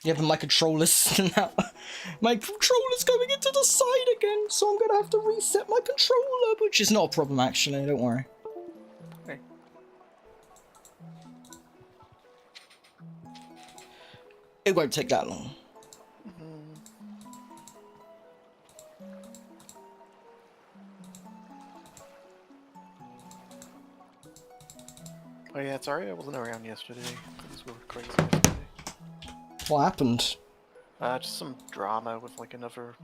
Yeah, but my controller's now. My controller's going into the side again, so I'm gonna have to reset my controller, which is not a problem actually. Don't worry. Okay. It won't take that long. Oh yeah, sorry I wasn't around yesterday. Things were crazy yesterday. What happened? Just some drama with like another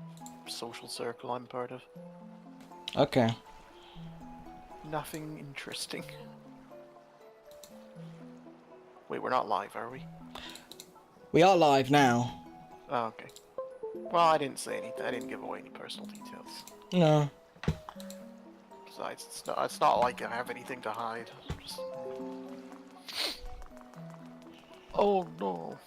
social circle I'm part of. Okay. Nothing interesting. Wait, we're not live, are we? We are live now. Oh, okay. Well, I didn't say anything. I didn't give away any personal details. No. Besides, it's not like I have anything to hide. Just... Oh no.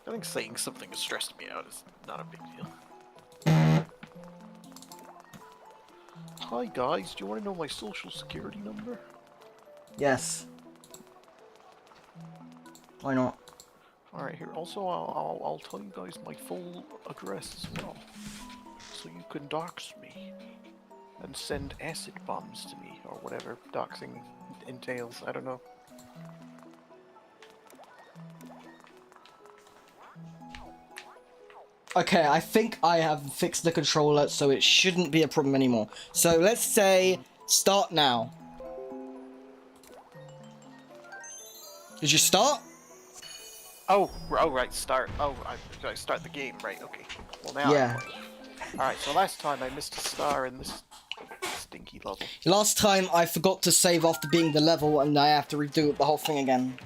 I think saying something has stressed me out is not a big deal. Hi guys, do you want to know my social security number? Yes. Why not? Alright, here. Also, I'll tell you guys my full address as well. So you can dox me. And send acid bombs to me, or whatever doxing entails. I don't know. Okay, I think I have fixed the controller, so it shouldn't be a problem anymore. So let's say start now. Did you start? Oh, right, start. Oh, I start the game, right? Okay. Well, now. Yeah. Alright, so last time I missed a star in this stinky level. Last time I forgot to save after being the level, and I have to redo the whole thing again.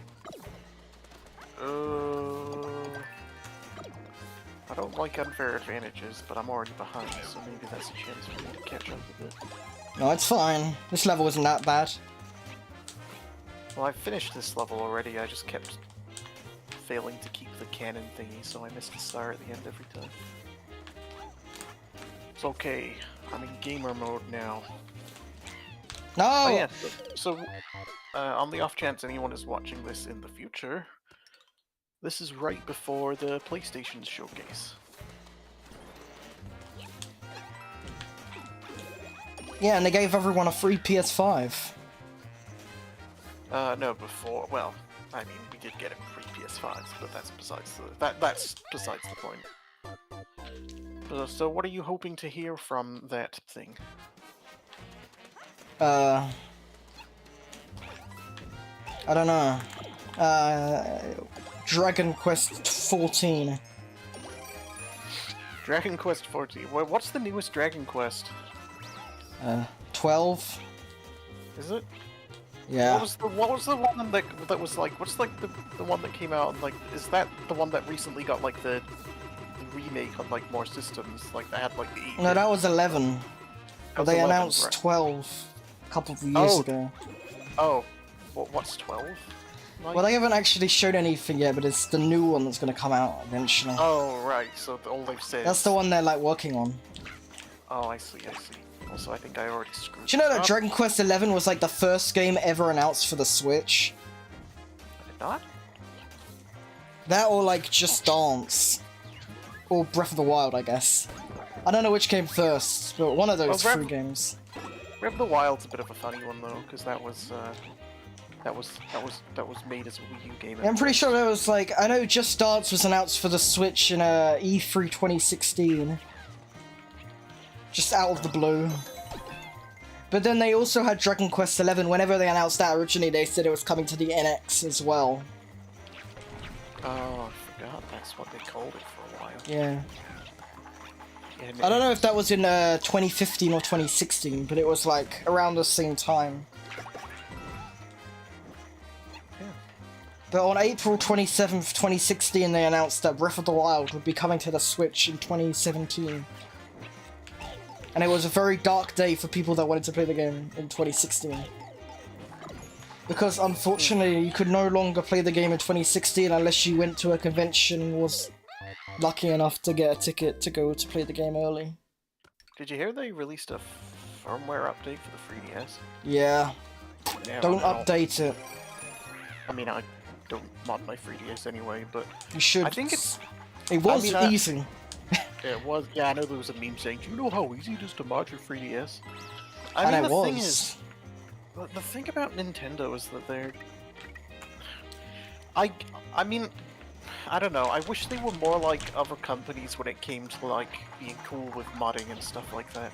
I don't like unfair advantages, but I'm already behind, so maybe that's a chance for me to catch up a bit. No, it's fine. This level isn't that bad. Well, I finished this level already, I just kept failing to keep the cannon thingy, so I missed the star at the end every time. It's okay, I'm in gamer mode now. No! Oh yeah, so on the off chance anyone is watching this in the future, this is right before the PlayStation showcase. Yeah, and they gave everyone a free PS5. No, before. Well, I mean, we did get it free PS5s, but that's besides the point. So, what are you hoping to hear from that thing? I don't know. Dragon Quest 14. Dragon Quest 14. What's the newest Dragon Quest? 12. Is it? Yeah. What was the one that was like? What's like the one that came out? Like, is that the one that recently got like the remake on like more systems? Like, they had like the. No, that was 11. But they 11, announced right. 12 a couple of years ago. Oh, what's 12? Like... Well, they haven't actually showed anything yet, but it's the new one that's going to come out eventually. Oh, right. So all they've said. That's the one they're like working on. Oh, I see. Also, I think I already screwed. Do you know that up. Dragon Quest 11 was like the first game ever announced for the Switch? I did not? That or like Just Dance. Or Breath of the Wild, I guess. I don't know which came first, but one of those three games. Breath of the Wild's a bit of a funny one though, because that was made as a Wii U game. Yeah, I'm pretty sure there was like, I know Just Dance was announced for the Switch in E3 2016. Just out of the blue. But then they also had Dragon Quest 11. Whenever they announced that originally, they said it was coming to the NX as well. Oh, I forgot that's what they called it for a while. Yeah. I don't know if that was in 2015 or 2016, but it was like around the same time. Yeah. But on April 27th, 2016, they announced that Breath of the Wild would be coming to the Switch in 2017. And it was a very dark day for people that wanted to play the game in 2016. Because unfortunately, you could no longer play the game in 2016 unless you went to a convention and was lucky enough to get a ticket to go to play the game early. Did you hear they released a firmware update for the 3DS? Yeah. Yeah, Don't update it. I mean, don't mod my 3DS anyway, but You should. I think it's. It was I mean, easy. It was. Yeah, I know there was a meme saying, "Do you know how easy it is to mod your 3DS?" And it the was. thing is, the thing about Nintendo is that they're. I mean, I don't know. I wish they were more like other companies when it came to like being cool with modding and stuff like that.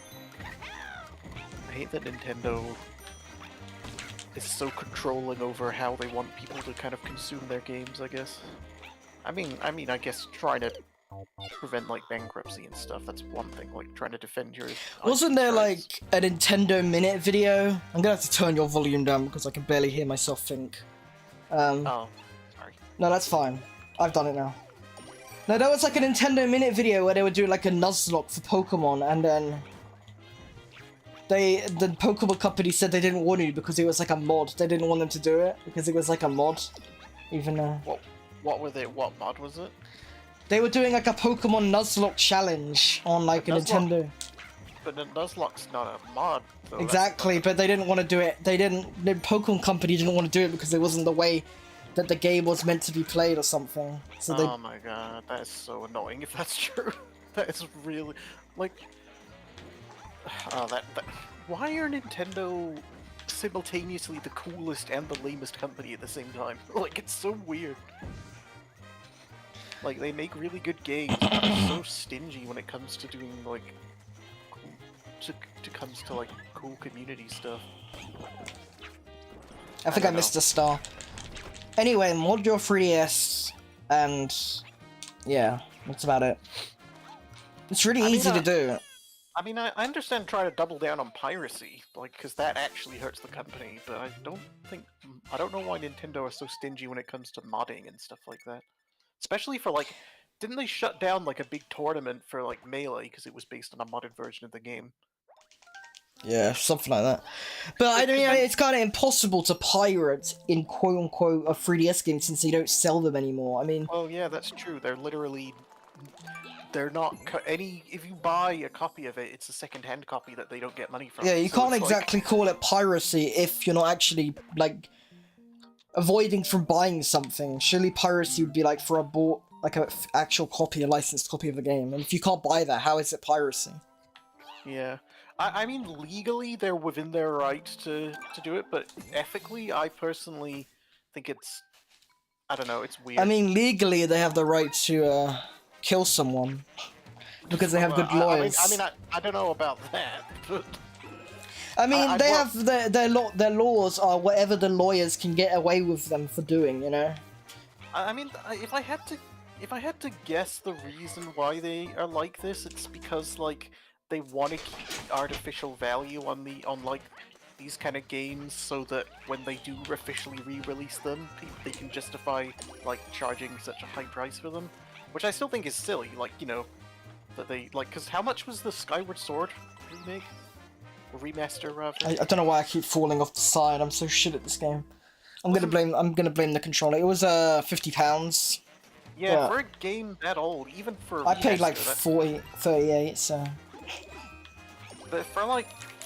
I hate that Nintendo is so controlling over how they want people to kind of consume their games, I guess. I mean, I guess trying to prevent like bankruptcy and stuff, that's one thing, like trying to defend your Wasn't there rights. like a Nintendo Minute video? I'm gonna have to turn your volume down because I can barely hear myself think. Oh, sorry. No, that's fine. I've done it now. No, there was like a Nintendo Minute video where they were doing like a Nuzlocke for Pokemon, and then the Pokemon company said they didn't want to because it was like a mod. They didn't want them to do it because it was like a mod, even though... What were they? What mod was it? They were doing like a Pokemon Nuzlocke challenge on like a Nintendo. But the Nuzlocke's not a mod, though. Exactly, but they didn't want to do it. The Pokemon company didn't want to do it because it wasn't the way that the game was meant to be played or something. So Oh my god, that is so annoying if that's true. That is really... like... that... Why are Nintendo simultaneously the coolest and the lamest company at the same time? Like, it's so weird. Like, they make really good games, but they're so stingy when it comes to doing, like... comes to, like, cool community stuff. I think I missed a star. Anyway, mod your 3DS, and yeah, that's about it. It's really easy to do. I mean, I understand trying to double down on piracy, like, because that actually hurts the company, but I don't know why Nintendo is so stingy when it comes to modding and stuff like that. Especially for, like, didn't they shut down, like, a big tournament for, like, Melee, because it was based on a modded version of the game? Yeah, something like that. But I mean, it's kind of impossible to pirate in quote-unquote a 3DS game since they don't sell them anymore. I mean... Oh yeah, that's true. They're literally... They're not... If you buy a copy of it, it's a second-hand copy that they don't get money from. Yeah, you so can't exactly call it piracy if you're not actually, like, avoiding from buying something. Surely piracy would be, like, for an actual copy, a licensed copy of the game. And if you can't buy that, how is it piracy? Yeah. I mean, legally, they're within their right to do it, but ethically, I personally think it's... I don't know, it's weird. I mean, legally, they have the right to, kill someone. Because they have good lawyers. I don't know about that, but... I mean, they have their laws are whatever the lawyers can get away with them for doing, you know? I mean, if I had to guess the reason why they are like this, it's because, like, they want to keep artificial value on like these kind of games, so that when they do officially re-release them, they can justify like charging such a high price for them, which I still think is silly. Like, you know, that they like, because how much was the Skyward Sword remake or remaster rather? I don't know why I keep falling off the side. I'm so shit at this game. I'm gonna blame the controller. It was £50. Yeah, for a game that old, even for I paid like 38, so. But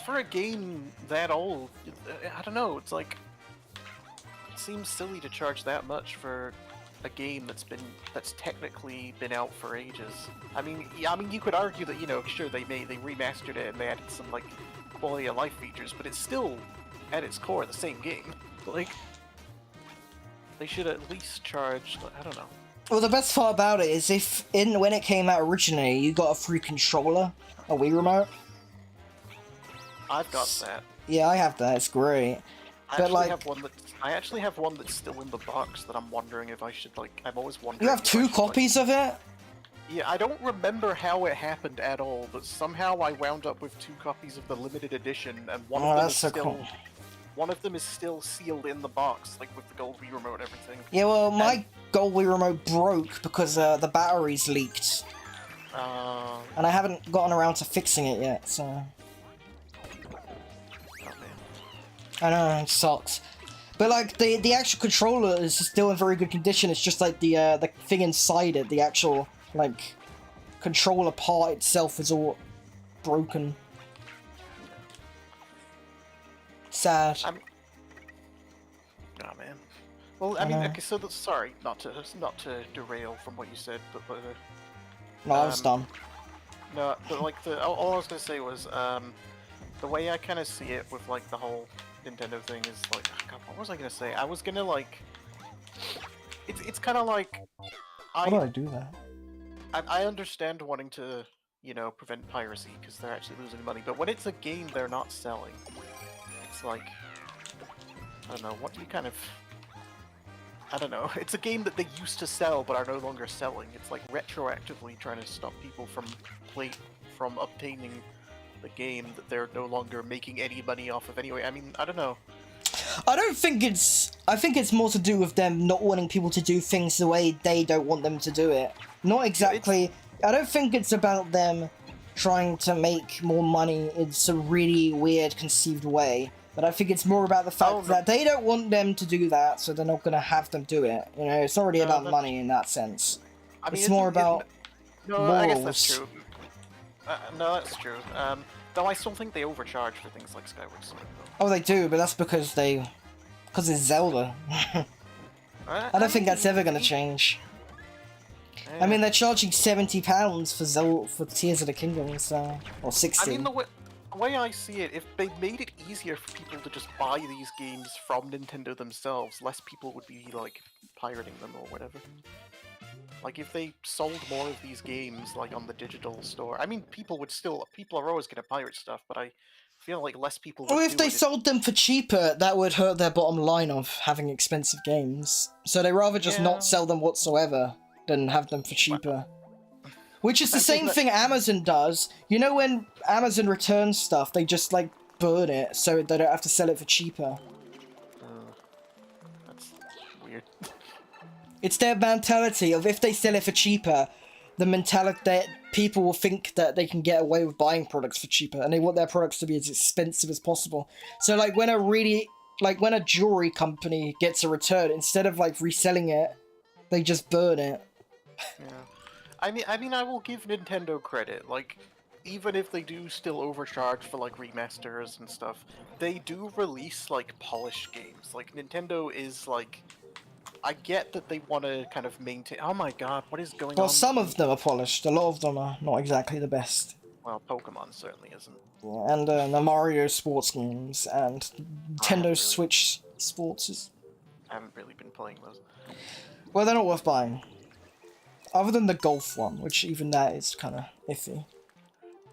for a game that old, I don't know, it's like, it seems silly to charge that much for a game that's technically been out for ages. I mean, you could argue that, you know, sure, they remastered it and they added some, like, quality of life features, but it's still, at its core, the same game. Like, they should at least charge, I don't know. Well, the best part about it is when it came out originally, you got a free controller, a Wii remote. I've got that. Yeah, I have that. It's great. I actually have one that's still in the box that I'm wondering if I should, like, I'm always wondering. You have two copies of it? Yeah, I don't remember how it happened at all, but somehow I wound up with 2 copies of the limited edition, and one of them is still sealed in the box, like with the gold Wii remote and everything. Yeah, well, my gold Wii remote broke because the batteries leaked. And I haven't gotten around to fixing it yet, so... I know, it sucks. But like the actual controller is still in very good condition. It's just like the thing inside it, the actual like controller part itself is all broken. Sad. Oh man. Well, I mean, know. okay, so sorry, not to derail from what you said, but No, I was um, done. no, but like all I was gonna say was the way I kind of see it with like the whole Nintendo thing is like, God, what was I gonna say? I was gonna like, it's kind of like How do I I do that? I understand wanting to, you know, prevent piracy because they're actually losing money, but when it's a game they're not selling, it's like, I don't know, what do you kind of, I don't know, it's a game that they used to sell but are no longer selling. It's like retroactively trying to stop people from obtaining the game that they're no longer making any money off of anyway. I mean, I don't know. I don't think it's... I think it's more to do with them not wanting people to do things the way they don't want them to do it. Not exactly... I don't think it's about them trying to make more money in some really weird conceived way. But I think it's more about the fact that they don't want them to do that, so they're not going to have them do it. You know, it's not really about money in that sense. I mean, it's more about morals. I guess that's true. No, that's true. Though I still think they overcharge for things like Skyward Sword, though. Oh, they do, but that's because because it's Zelda. I don't think that's ever going to change. Yeah. I mean, they're charging £70 for Tears of the Kingdom, so... Or 60. I mean, the way I see it, if they made it easier for people to just buy these games from Nintendo themselves, less people would be, like, pirating them or whatever. Like, if they sold more of these games, like, on the digital store... I mean, people are always gonna pirate stuff, but I feel like less people would Well, if they sold them for cheaper, that would hurt their bottom line of having expensive games. So they rather just not sell them whatsoever than have them for cheaper. Which is the same thing Amazon does. You know when Amazon returns stuff, they just, like, burn it so they don't have to sell it for cheaper. That's weird. It's their mentality of if they sell it for cheaper, the mentality that people will think that they can get away with buying products for cheaper, and they want their products to be as expensive as possible. So, like, when a jewelry company gets a return, instead of, like, reselling it, they just burn it. Yeah. I mean, I will give Nintendo credit. Like, even if they do still overcharge for like remasters and stuff, they do release like polished games. Like Nintendo is like, I get that they want to kind of maintain. Oh my God, what is going on? Well, some of them are polished. A lot of them are not exactly the best. Well, Pokemon certainly isn't. Yeah, and the Mario sports games and Nintendo Switch sports. I haven't really been playing those. Well, they're not worth buying. Other than the golf one, which even that is kind of iffy.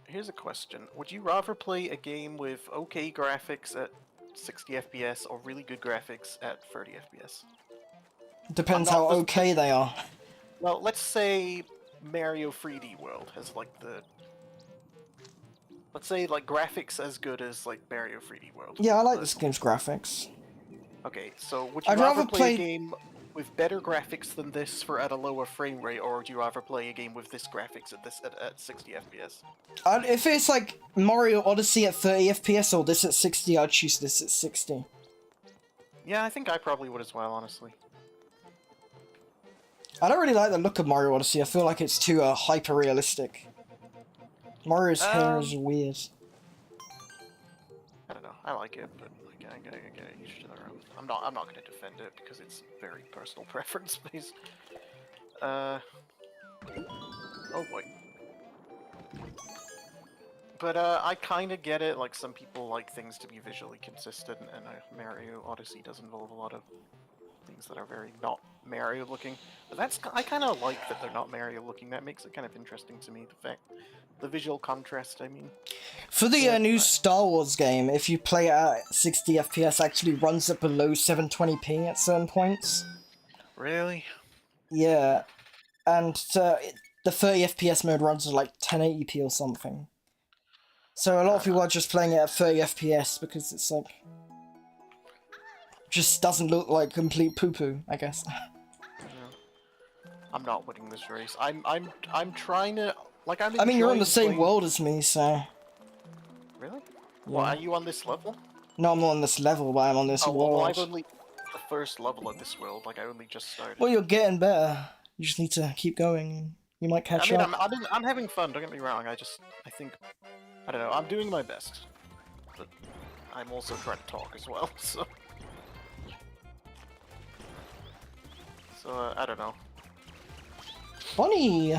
Here's a question. Would you rather play a game with okay graphics at 60 FPS or really good graphics at 30 FPS? Depends how okay they are. Well, let's say Mario 3D World has like the... Let's say like graphics as good as like Mario 3D World. Yeah, I like this game's graphics. Okay, so would you rather play a game with better graphics than this for at a lower frame rate, or would you rather play a game with this graphics at 60 FPS? If it's like Mario Odyssey at 30 FPS or this at 60, I'd choose this at 60. Yeah, I think I probably would as well, honestly. I don't really like the look of Mario Odyssey. I feel like it's too hyper-realistic. Mario's hair is weird. I don't know. I like it, but I get each to their own. I'm not going to defend it because it's very personal preference based. Oh boy. But I kind of get it. Like some people like things to be visually consistent, and Mario Odyssey does involve a lot of things that are very not Mario looking. But I kind of like that they're not Mario looking. That makes it kind of interesting to me. The visual contrast, I mean. For the new Star Wars game, if you play it at 60 FPS, actually runs it below 720p at certain points. Really? Yeah. And the 30 FPS mode runs at like 1080p or something. So a lot of people are just playing it at 30 FPS because it's like... just doesn't look like complete poo-poo, I guess. I'm not winning this race. I'm trying to... Like, I mean, you're on the same world as me, so... Really? Yeah. Well, are you on this level? No, I'm not on this level, but I'm on this world. Well, I've only... the first level of this world, like, I only just started. Well, you're getting better. You just need to keep going. You might catch up. I'm having fun, don't get me wrong, I think... I don't know, I'm doing my best. But I'm also trying to talk as well, so... So I don't know. Funny.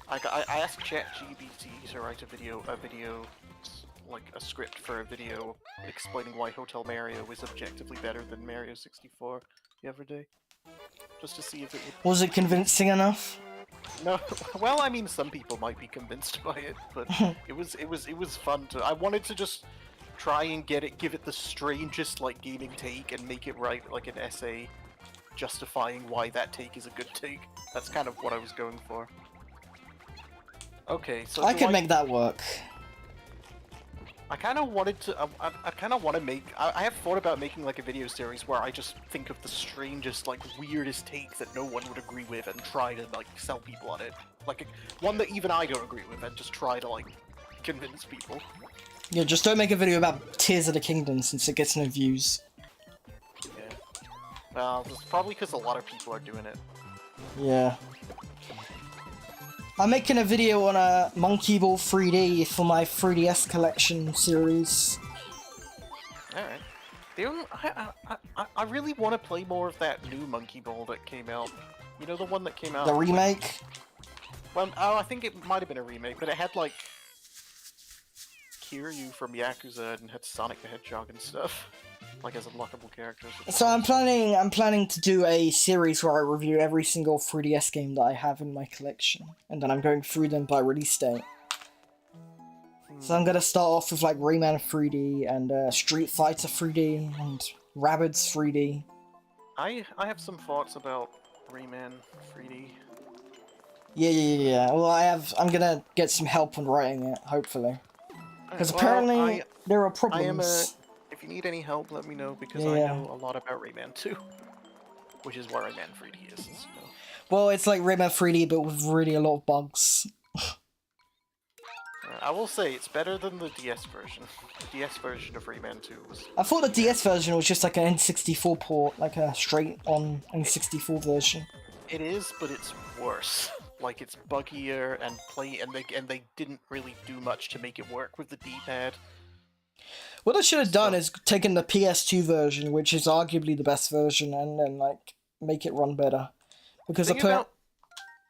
I asked ChatGPT to write a video, like a script for a video explaining why Hotel Mario is objectively better than Mario 64 the other day, just to see if it would. Was it convincing enough? No, well, I mean, some people might be convinced by it, but it was fun to. I wanted to just try and give it the strangest like gaming take and make it write like an essay justifying why that take is a good take. That's kind of what I was going for. Okay, so I could make that work. I kind of wanted to. I kind of want to make. I have thought about making like a video series where I just think of the strangest, like weirdest take that no one would agree with, and try to like sell people on it. Like one that even I don't agree with, and just try to like convince people. Yeah, just don't make a video about Tears of the Kingdom since it gets no views. Yeah. Well, it's probably because a lot of people are doing it. Yeah. I'm making a video on a Monkey Ball 3D for my 3DS collection series. Alright. I really want to play more of that new Monkey Ball that came out. You know, the one that came out... The remake? Well, oh, I think it might have been a remake, but it had, like... Kiryu from Yakuza and had Sonic the Hedgehog and stuff. Like, as unlockable characters. So I'm planning to do a series where I review every single 3DS game that I have in my collection, and then I'm going through them by release date. So I'm gonna start off with like Rayman 3D and Street Fighter 3D and Rabbids 3D. I have some thoughts about Rayman 3D. Yeah. Well, I'm gonna get some help on writing it, hopefully, because apparently there are problems. If you need any help, let me know, because Yeah. I know a lot about Rayman 2. Which is what Rayman 3D is, as you know. Well, it's like Rayman 3D, but with really a lot of bugs. I will say, it's better than the DS version. The DS version of Rayman 2 was... I thought the DS version was just like an N64 port, like a straight-on N64 version. It is, but it's worse. Like, it's buggier and they didn't really do much to make it work with the D-pad. What I should have done is taken the PS2 version, which is arguably the best version, and then like make it run better. Because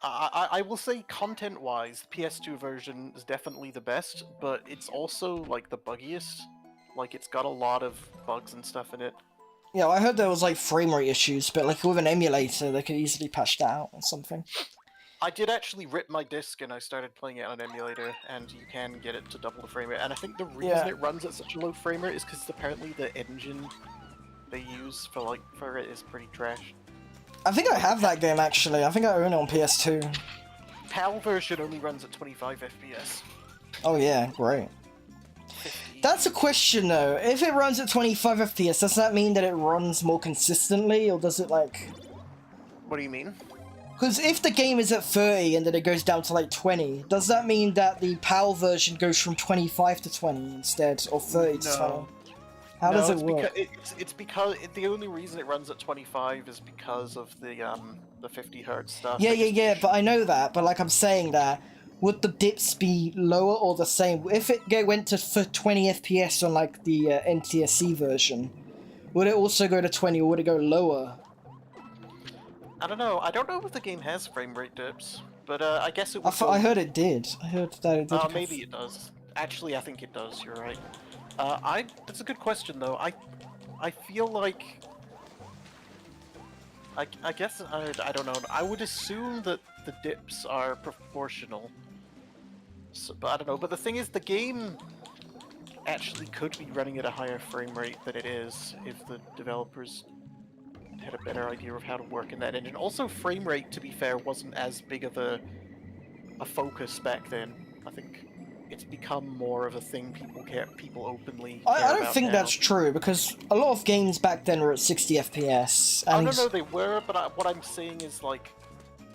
I will say, content-wise, the PS2 version is definitely the best, but it's also like the buggiest. Like, it's got a lot of bugs and stuff in it. Yeah, I heard there was like frame rate issues, but like with an emulator, they could easily patch that out or something. I did actually rip my disc and I started playing it on an emulator, and you can get it to double the frame rate. And I think the reason it runs at such a low frame rate is because apparently the engine they use for it is pretty trash. I think I have that game actually. I think I own it on PS2. PAL version only runs at 25 FPS. Oh yeah, great. 50. That's a question though. If it runs at 25 FPS, does that mean that it runs more consistently, or does it like... What do you mean? Because if the game is at 30 and then it goes down to like 20, does that mean that the PAL version goes from 25 to 20 instead, or 30 to 20? How does it work? It's because the only reason it runs at 25 is because of the 50 hertz stuff. Yeah, but I know that, but like I'm saying that, would the dips be lower or the same? If it went to 20 FPS on like the NTSC version, would it also go to 20 or would it go lower? I don't know. I don't know if the game has frame rate dips, but I guess it would. I heard it did. I heard that it did. Oh, maybe it does. Actually, I think it does. You're right. That's a good question though. I feel like. I guess I don't know. I would assume that the dips are proportional. So, but I don't know. But the thing is, the game actually could be running at a higher frame rate than it is if the developers had a better idea of how to work in that engine. Also, frame rate, to be fair, wasn't as big of a focus back then. I think it's become more of a thing people openly care I don't about think now. that's true, because a lot of games back then were at 60 FPS. And... Oh, no, they were, but what I'm saying is, like,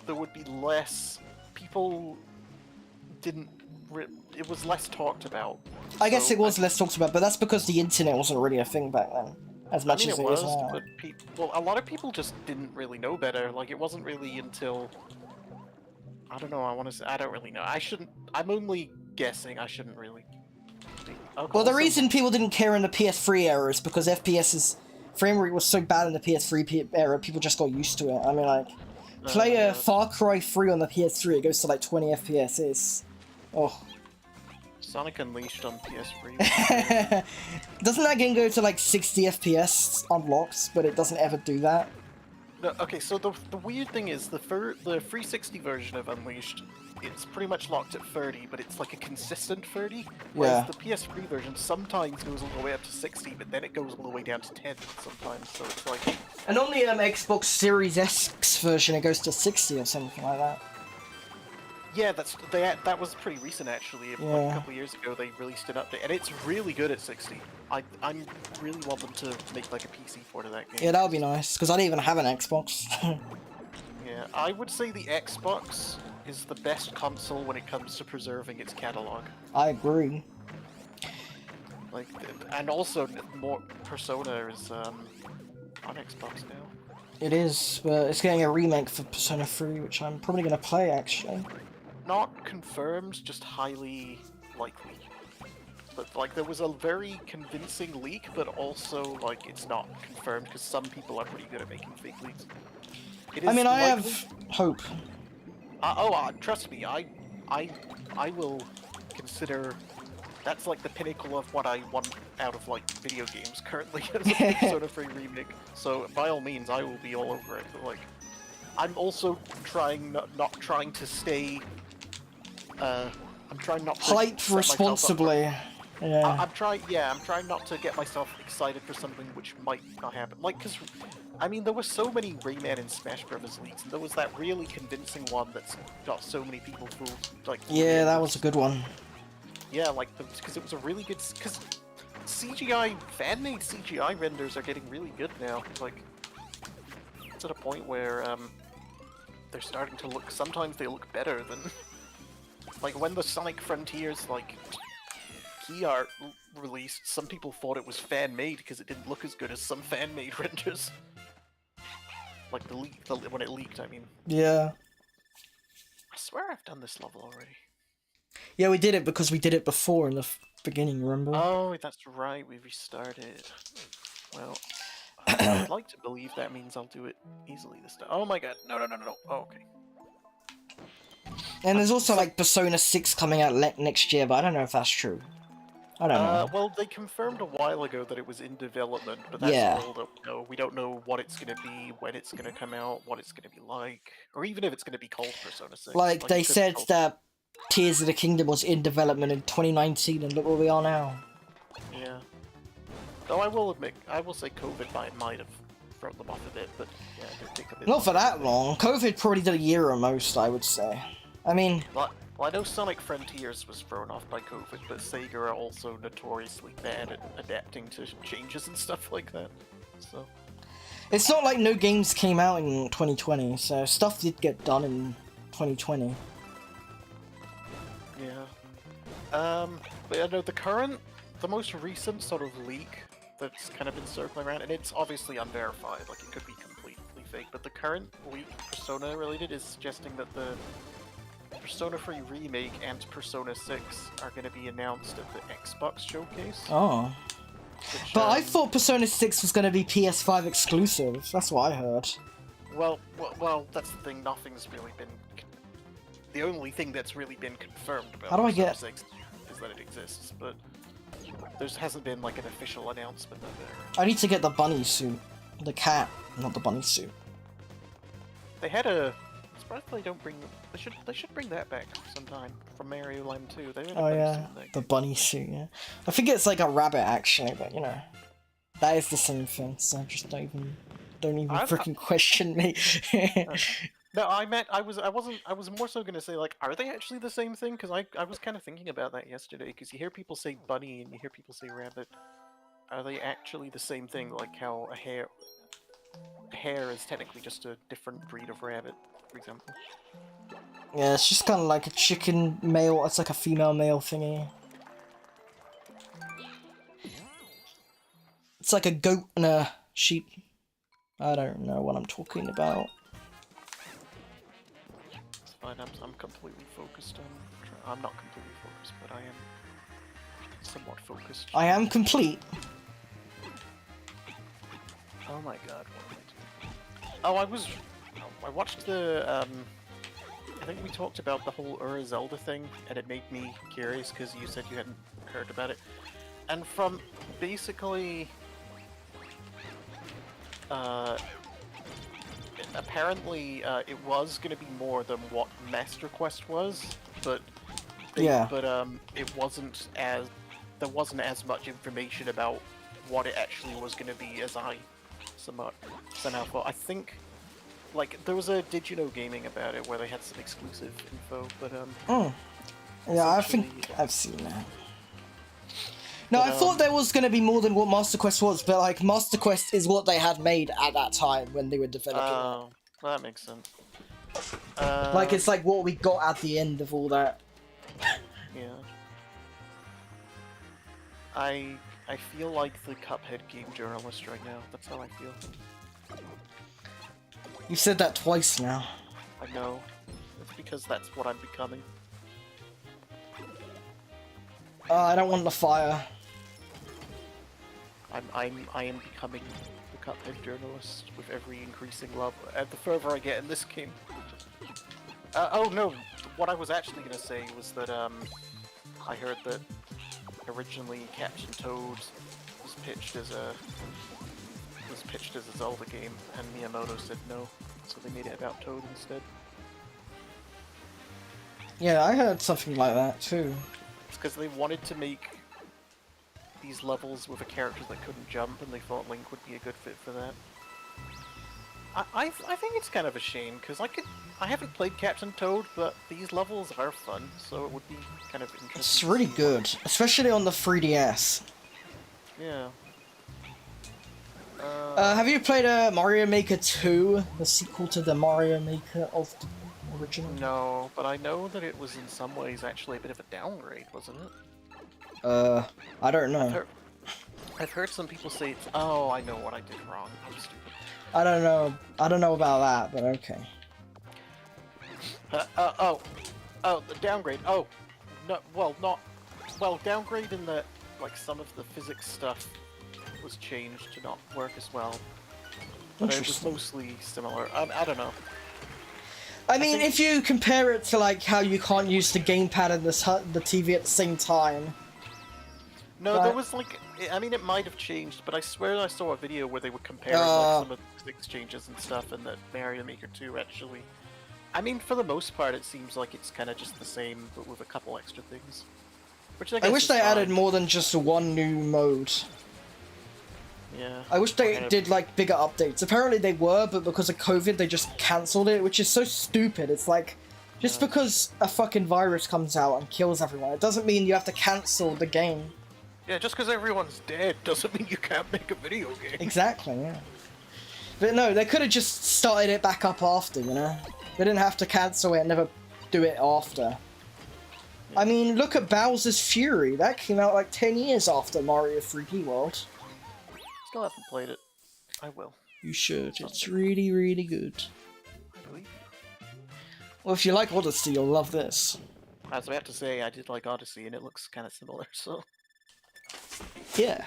there would be less... People didn't... It was less talked about. I guess it was less talked about, but that's because the internet wasn't really a thing back then. As much as it is now. But a lot of people just didn't really know better. Like, it wasn't really until... I don't know, I don't really know. I'm only guessing, I shouldn't really... Well, the reason people didn't care in the PS3 era is because FPS frame rate was so bad in the PS3 era, people just got used to it. I mean, like, play a Far Cry 3 on the PS3, it goes to like 20 FPS. It's... Oh. Sonic Unleashed on PS3. Doesn't that game go to like 60 FPS unlocked, but it doesn't ever do that? No, okay, so the weird thing is the 360 version of Unleashed, it's pretty much locked at 30, but it's like a consistent 30. Whereas the PS3 version sometimes goes all the way up to 60, but then it goes all the way down to 10 sometimes. So it's like. And on the Xbox Series X version, it goes to 60 or something like that. Yeah, that was pretty recent actually. Like a couple of years ago, they released an update, and it's really good at 60. I'm really want them to make like a PC port of that game. Yeah, that would be nice, because I don't even have an Xbox. Yeah, I would say the Xbox is the best console when it comes to preserving its catalog. I agree. Like, and also more Persona is on Xbox now. It is, but it's getting a remake for Persona 3, which I'm probably going to play actually. Not confirmed, just highly likely. But like, there was a very convincing leak, but also like it's not confirmed because some people are pretty good at making fake leaks. I mean, I have hope. Trust me, I will consider. That's like the pinnacle of what I want out of like video games currently as a Persona 3 remake. So by all means, I will be all over it. But like, I'm also trying not trying to stay. I'm trying not to hype responsibly. Yeah. I'm trying not to get myself excited for something which might not happen. Like, cause, I mean, there were so many Rayman and Smash Brothers leaks, and there was that really convincing one that's got so many people fooled. Like, yeah, that was a good one. Yeah, like, because it was a really good, because CGI, fan-made CGI renders are getting really good now. Like, it's at a point where, they're starting to look, sometimes they look better than, like, when the Sonic Frontiers, like, key art released, some people thought it was fan-made because it didn't look as good as some fan-made renders. Like, when it leaked, I mean. Yeah. I swear I've done this level already. Yeah, we did it because we did it before in the beginning, remember? Oh, that's right, we restarted. Well, I'd like to believe that means I'll do it easily this time. Oh my god, no. Oh, okay. And there's also like Persona 6 coming out next year, but I don't know if that's true. I don't know. Well, they confirmed a while ago that it was in development, but that's all don't know. We don't know what it's gonna be, when it's gonna come out, what it's gonna be like, or even if it's gonna be called Persona 6. Like they said that Tears of the Kingdom was in development in 2019, and look where we are now. Yeah. Though I will admit, I will say COVID might have thrown them off a bit, but yeah, it did take a bit. Not for that long. COVID probably did a year or most, I would say. I mean... Well, I know Sonic Frontiers was thrown off by COVID, but Sega are also notoriously bad at adapting to changes and stuff like that, so... It's not like no games came out in 2020, so stuff did get done in 2020. Yeah. But I know the most recent sort of leak that's kind of been circling around, and it's obviously unverified, like it could be completely fake, but the current leak Persona related is suggesting that the Persona 3 Remake and Persona 6 are going to be announced at the Xbox showcase. Oh. Which, but I thought Persona 6 was going to be PS5 exclusive. That's what I heard. Well, that's the thing. Nothing's really been. The only thing that's really been confirmed about Persona 6 is that it exists, but there hasn't been like an official announcement of it. I need to get the bunny suit. The cat, not the bunny suit. They had a. Surprisingly, don't bring. They should bring that back sometime from Mario Land 2. They had a bunny suit in that the game. bunny suit. Yeah, I think it's like a rabbit actually, but you know, that is the same thing. So just don't even freaking question me. No, I was more so gonna say like, are they actually the same thing? Because I was kind of thinking about that yesterday. Because you hear people say bunny and you hear people say rabbit. Are they actually the same thing? Like how a hare is technically just a different breed of rabbit, for example. Yeah, it's just kind of like a chicken male. It's like a female male thingy. It's like a goat and a sheep. I don't know what I'm talking about. It's fine. I'm completely focused on. I'm not completely focused, but I am somewhat focused. I am complete. Oh my god, what am I doing? Oh, I watched the, I think we talked about the whole Zelda thing, and it made me curious because you said you hadn't heard about it. And from basically, apparently it was going to be more than what Master Quest was, but it wasn't as there wasn't as much information about what it actually was going to be as I somehow thought. I think like there was a Did You Know Gaming about it where they had some exclusive info, but yeah, I think I've seen that. No, I thought there was going to be more than what Master Quest was, but like Master Quest is what they had made at that time when they were developing. Oh, that makes sense. Like it's like what we got at the end of all that. Yeah. I feel like the Cuphead game journalist right now. That's how I feel. You've said that twice now. I know. It's because that's what I'm becoming. I don't want the fire. I am becoming the Cuphead journalist with every increasing level. The further I get in this game. Oh no, what I was actually gonna say was that I heard that originally Captain Toad was pitched as a Zelda game, and Miyamoto said no, so they made it about Toad instead. Yeah, I heard something like that too. It's because they wanted to make these levels with a character that couldn't jump, and they thought Link would be a good fit for that. I think it's kind of a shame, because I haven't played Captain Toad, but these levels are fun, so it would be kind of interesting. It's really good, especially on the 3DS. Yeah. Have you played Mario Maker 2, the sequel to the Mario Maker of the original? No, but I know that it was in some ways actually a bit of a downgrade, wasn't it? I don't know. I've heard some people say it's... Oh, I know what I did wrong. I'm stupid. I don't know about that, but okay. The downgrade. Oh, no, well, not... Well, downgrade in that, like, some of the physics stuff was changed to not work as well. But it was mostly similar. I don't know. I mean, if you compare it to, like, how you can't use the gamepad and the TV at the same time... No, there was, like... I mean, it might have changed, but I swear I saw a video where they were comparing like, some of the physics changes and stuff, and that Mario Maker 2 actually... I mean, for the most part, it seems like it's kind of just the same, but with a couple extra things. Which I wish they added more than just one new mode. Yeah. I wish they did, like, bigger updates. Apparently they were, but because of COVID, they just cancelled it, which is so stupid. It's like, just because a fucking virus comes out and kills everyone, it doesn't mean you have to cancel the game. Yeah, just because everyone's dead doesn't mean you can't make a video game. Exactly, yeah. But no, they could have just started it back up after, you know? They didn't have to cancel it and never do it after. I mean, look at Bowser's Fury. That came out like 10 years after Mario 3D World. Still haven't played it. I will. You should. It's really, really good. I believe you. Well, if you like Odyssey, you'll love this. I was about to say, I did like Odyssey, and it looks kind of similar, so... Yeah.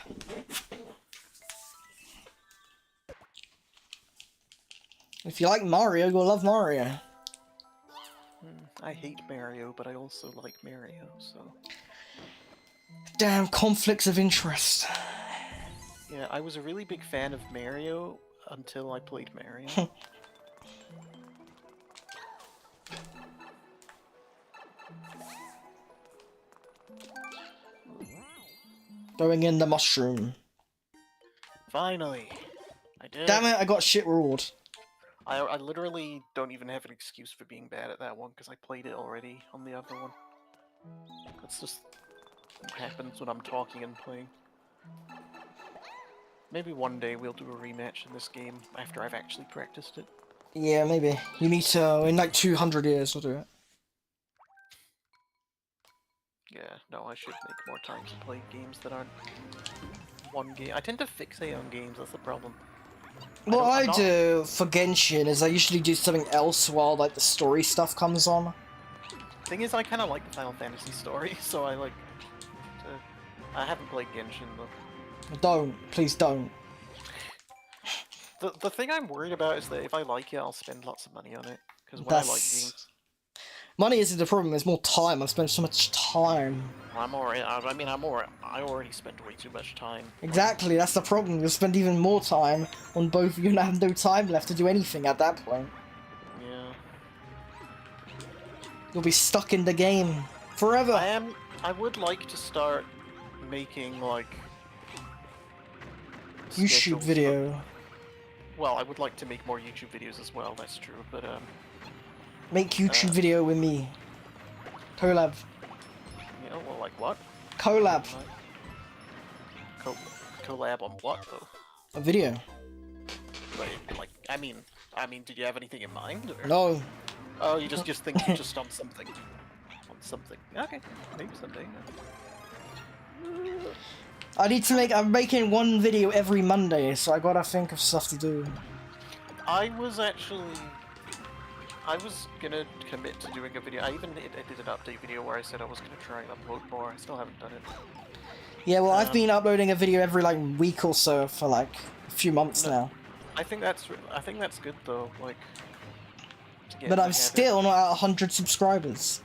If you like Mario, you'll love Mario. I hate Mario, but I also like Mario, so... Damn conflicts of interest. Yeah, I was a really big fan of Mario until I played Mario. Going in the mushroom. Finally! I did. Damn it, I got shit ruled. I literally don't even have an excuse for being bad at that one, because I played it already on the other one. That's just what happens when I'm talking and playing. Maybe one day we'll do a rematch in this game after I've actually practiced it. Yeah, maybe. You need to, in like 200 years, we'll do it. Yeah, no, I should make more time to play games that aren't one game. I tend to fixate on games, that's the problem. What I do for Genshin is I usually do something else while like the story stuff comes on. Thing is, I kind of like the Final Fantasy story, so I like to... I haven't played Genshin though. Don't. Please don't. The thing I'm worried about is that if I like it, I'll spend lots of money on it. Because when I like games, Money isn't the problem, it's more time. I've spent so much time. I'm already. I mean, I already spent way too much time. Exactly, that's the problem. You'll spend even more time on both. You're gonna have no time left to do anything at that point. Yeah. You'll be stuck in the game forever. I would like to start making like YouTube schedules video. of- well, I would like to make more YouTube videos as well. That's true, but Make YouTube video with me. Collab. you know, well, like what? Collab. Collab on what though? A video. Like, I mean, did you have anything in mind? Or? No. Oh, you just think you're just on something. On something. Okay, maybe someday. I need to make. I'm making one video every Monday, so I gotta think of stuff to do. I was gonna commit to doing a video. I did an update video where I said I was gonna try and upload more. I still haven't done it. Yeah, well, I've been uploading a video every like week or so for like a few months now. I think that's good though. Like, to get in But the I'm habit. still not at 100 subscribers.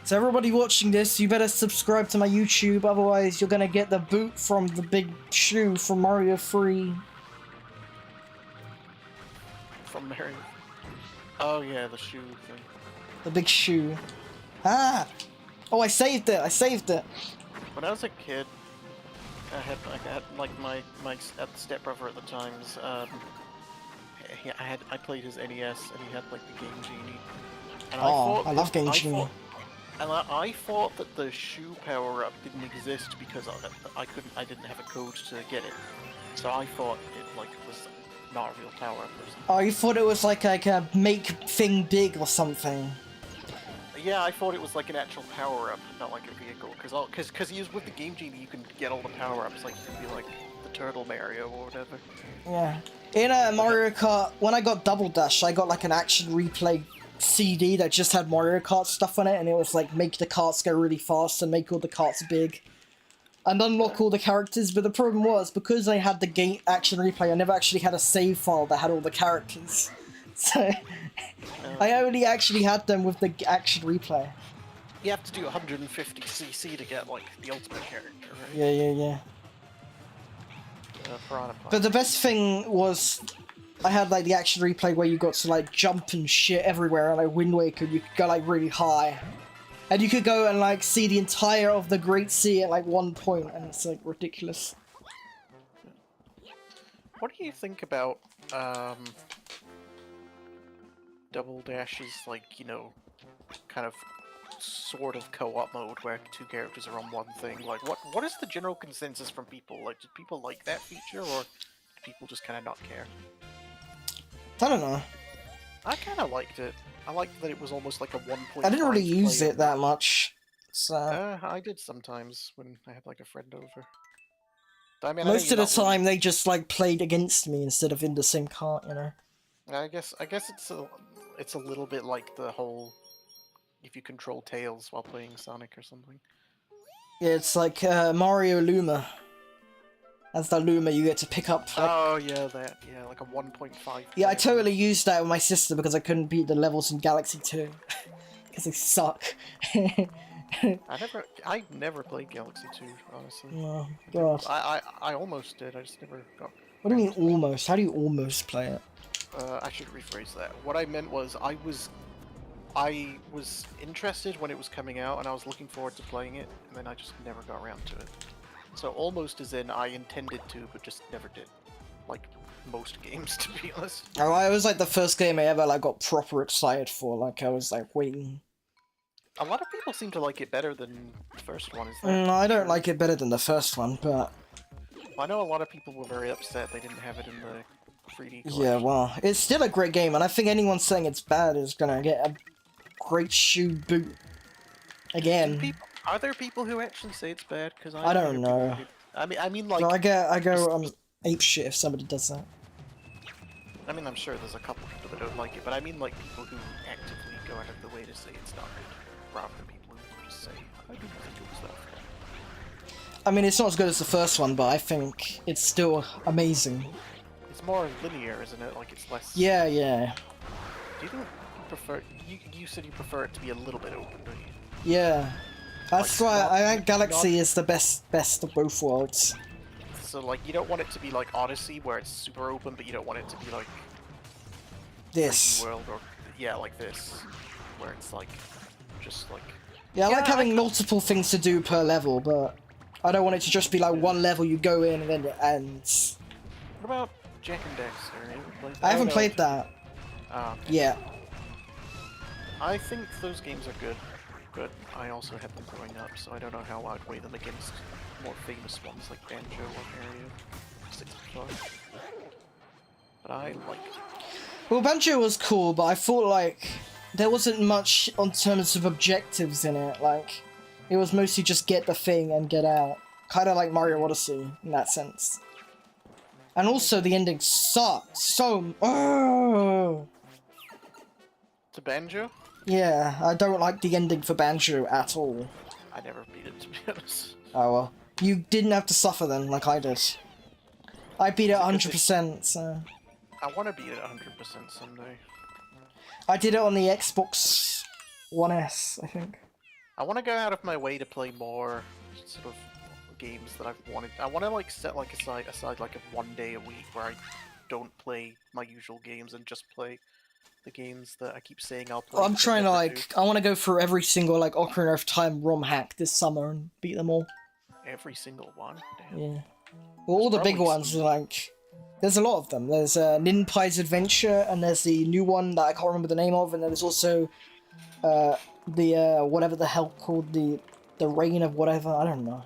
So everybody watching this, you better subscribe to my YouTube, otherwise you're gonna get the boot from the big shoe from Mario 3. From Mary. Oh yeah, the shoe thing. The big shoe. Ah! Oh, I saved it! I saved it! When I was a kid, I had like my stepbrother at the times. I played his NES and he had like the Game Genie. And I love Game Genie. I thought that the shoe power up didn't exist because I didn't have a code to get it. So I thought it like was not a real power up or something. Oh, you thought it was like a make thing big or something. Yeah, I thought it was like an actual power up, not like a vehicle. Because with the Game Genie you can get all the power ups, like you can be like the Turtle Mario or whatever. Yeah. In Mario Kart, when I got Double Dash, I got like an action replay CD that just had Mario Kart stuff on it, and it was like make the carts go really fast and make all the carts big. And unlock all the characters, but the problem was, because I had the game action replay, I never actually had a save file that had all the characters. So, I only actually had them with the action replay. You have to do 150cc to get like the ultimate character, right? Yeah. Piranha Plant. But the best thing was, I had like the action replay where you got to like jump and shit everywhere, and like Wind Waker, you could go like really high. And you could go and like see the entire of the Great Sea at like one point, and it's like ridiculous. What do you think about Double Dash's like, you know, kind of sort of co-op mode where two characters are on one thing? Like, what is the general consensus from people? Like, do people like that feature, or do people just kind of not care? I don't know. I kind of liked it. I liked that it was almost like a 1.5. I didn't really use player. it that much. So I did sometimes when I had like a friend over. I mean, most of the time they just like played against me instead of in the same cart, you know. I guess it's a little bit like the whole if you control Tails while playing Sonic or something. Yeah, it's like Mario Luma. As the Luma, you get to pick up. Like... Oh yeah, that like a 1.5. Yeah, I totally used that with my sister because I couldn't beat the levels in Galaxy 2 because they suck. I never played Galaxy 2, honestly. Oh god. I almost did. I just never got. What do you mean almost? How do you almost play it? I should rephrase that. What I meant was I was interested when it was coming out, and I was looking forward to playing it, and then I just never got around to it. So almost as in I intended to, but just never did. Like most games, to be honest. Oh, it was like the first game I ever like got proper excited for. Like I was like waiting. A lot of people seem to like it better than the first one. Is that? I don't like it better than the first one, but I know a lot of people were very upset they didn't have it in the 3D collection. yeah, well, it's still a great game, and I think anyone saying it's bad is gonna get a great shoe boot again. Are there people who actually say it's bad? Because I don't know. I mean, like. So I go ape shit if somebody does that. I mean, I'm sure there's a couple people that don't like it, but I mean, like people who actively go out of the way to say it's not good, rather than people who just say, I didn't think it was that good. I mean, it's not as good as the first one, but I think it's still amazing. it's more linear, isn't it? Like it's less. Yeah, yeah. Do you think you prefer? You said you prefer it to be a little bit open, don't you? Yeah. That's Like, why not- I think Galaxy not- is the best of both worlds. So like, you don't want it to be like Odyssey, where it's super open, but you don't want it to be like This. 3D World, or yeah, like this, where it's like just like. Yeah, I Yeah, like having multiple things to do per level, but I don't want it to just be like one level you go in and then it ends. What about Jack and Dexter? You ever played that? I haven't no. played that Okay. yet. I think those games are good, but I also had them growing up, so I don't know how I'd weigh them against more famous ones like Banjo or Mario 65. But I like it. Well, Banjo was cool, but I thought like there wasn't much on terms of objectives in it. Like it was mostly just get the thing and get out. Kind of like Mario Odyssey in that sense. And also the ending sucked so. Oh. To Banjo? Yeah, I don't like the ending for Banjo at all. I never beat it, to be honest. Oh well. You didn't have to suffer then, like I did. I beat it 100%, so... I want to beat it 100% someday. I did it on the Xbox One S, I think. I want to go out of my way to play more sort of games that I've wanted. I want to like set like aside like a 1 day a week where I don't play my usual games and just play the games that I keep saying I'll play. I'm but trying to never like... I want to go through every single like Ocarina of Time ROM hack this summer and beat them all. do. Every single one. Damn. Yeah. Well, all the big probably ones some- are like... There's a lot of them. There's Nin Pai's Adventure, and there's the new one that I can't remember the name of, and then there's also the whatever the hell called the Reign of whatever, I don't know.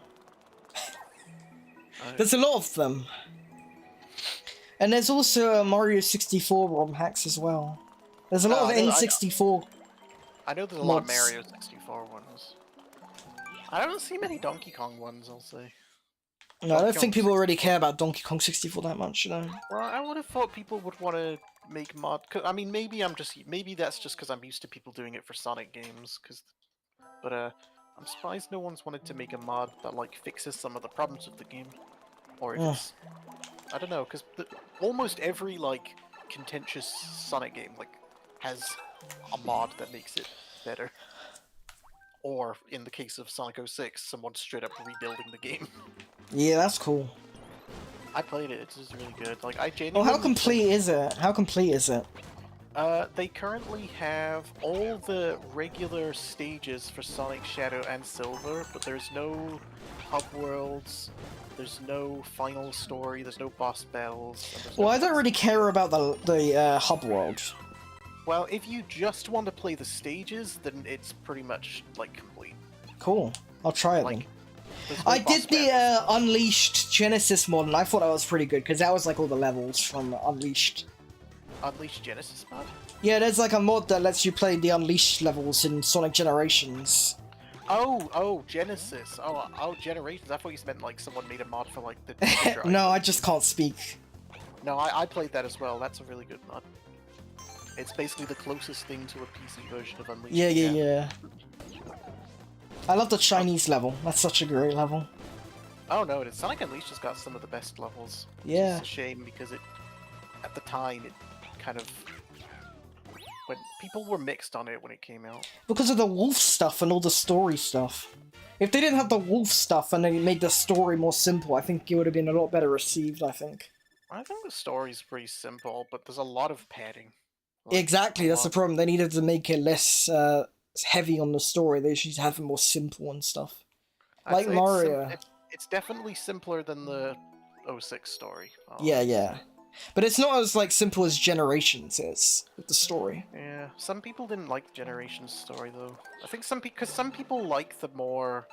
There's a lot of them. And there's also Mario 64 ROM hacks as well. There's a lot of I know- N64. I know there's a lot of mods. Mario 64 ones. I don't see many Donkey Kong ones, I'll say. No, I don't Donkey think Kong people really care about Donkey Kong 64 that much, you know. Well, I would have thought people would want to make I mean, maybe maybe that's just because I'm used to people doing it for Sonic games. But I'm surprised no one's wanted to make a mod that like fixes some of the problems of the game, or if Ugh. it's, I don't know, because almost every like contentious Sonic game like has a mod that makes it better. Or in the case of Sonic 06, someone straight up rebuilding the game. Yeah, that's cool. I played it; it's just really good. Like I Oh, genuinely. how complete is it? How complete is it? They currently have all the regular stages for Sonic, Shadow, and Silver, but there's no hub worlds, there's no final story, there's no boss battles. And there's no Well, I don't really care about the hub world. Well, if you just want to play the stages, then it's pretty much like complete. Cool. I'll try it then. Like, there's no I boss did the battles. Unleashed Genesis mod, and I thought that was pretty good because that was like all the levels from Unleashed. Unleashed Genesis mod. Yeah, there's like a mod that lets you play the Unleashed levels in Sonic Generations. Oh, Genesis. Oh, Generations. I thought you meant like someone made a mod for like the. Mega Drive. No, I just can't speak. No, I played that as well. That's a really good mod. It's basically the closest thing to a PC version of Unleashed. Yeah, yeah, you yeah. I love the Chinese level. That's such a great level. Oh no, Sonic Unleashed has got some of the best levels. Yeah. It's a shame because at the time, it kind of when people were mixed on it when it came out. Because of the wolf stuff and all the story stuff. If they didn't have the wolf stuff and they made the story more simple, I think it would have been a lot better received, I think. I think the story's pretty simple, but there's a lot of padding. Like, Exactly, a that's the lot. problem. They needed to make it less heavy on the story. They should have it more simple and stuff. I'd like say Mario. It's definitely simpler than the 06 story. Yeah, yeah. But it's not as like simple as Generations is with the story. Yeah, some people didn't like Generations story though. I think because some people like the more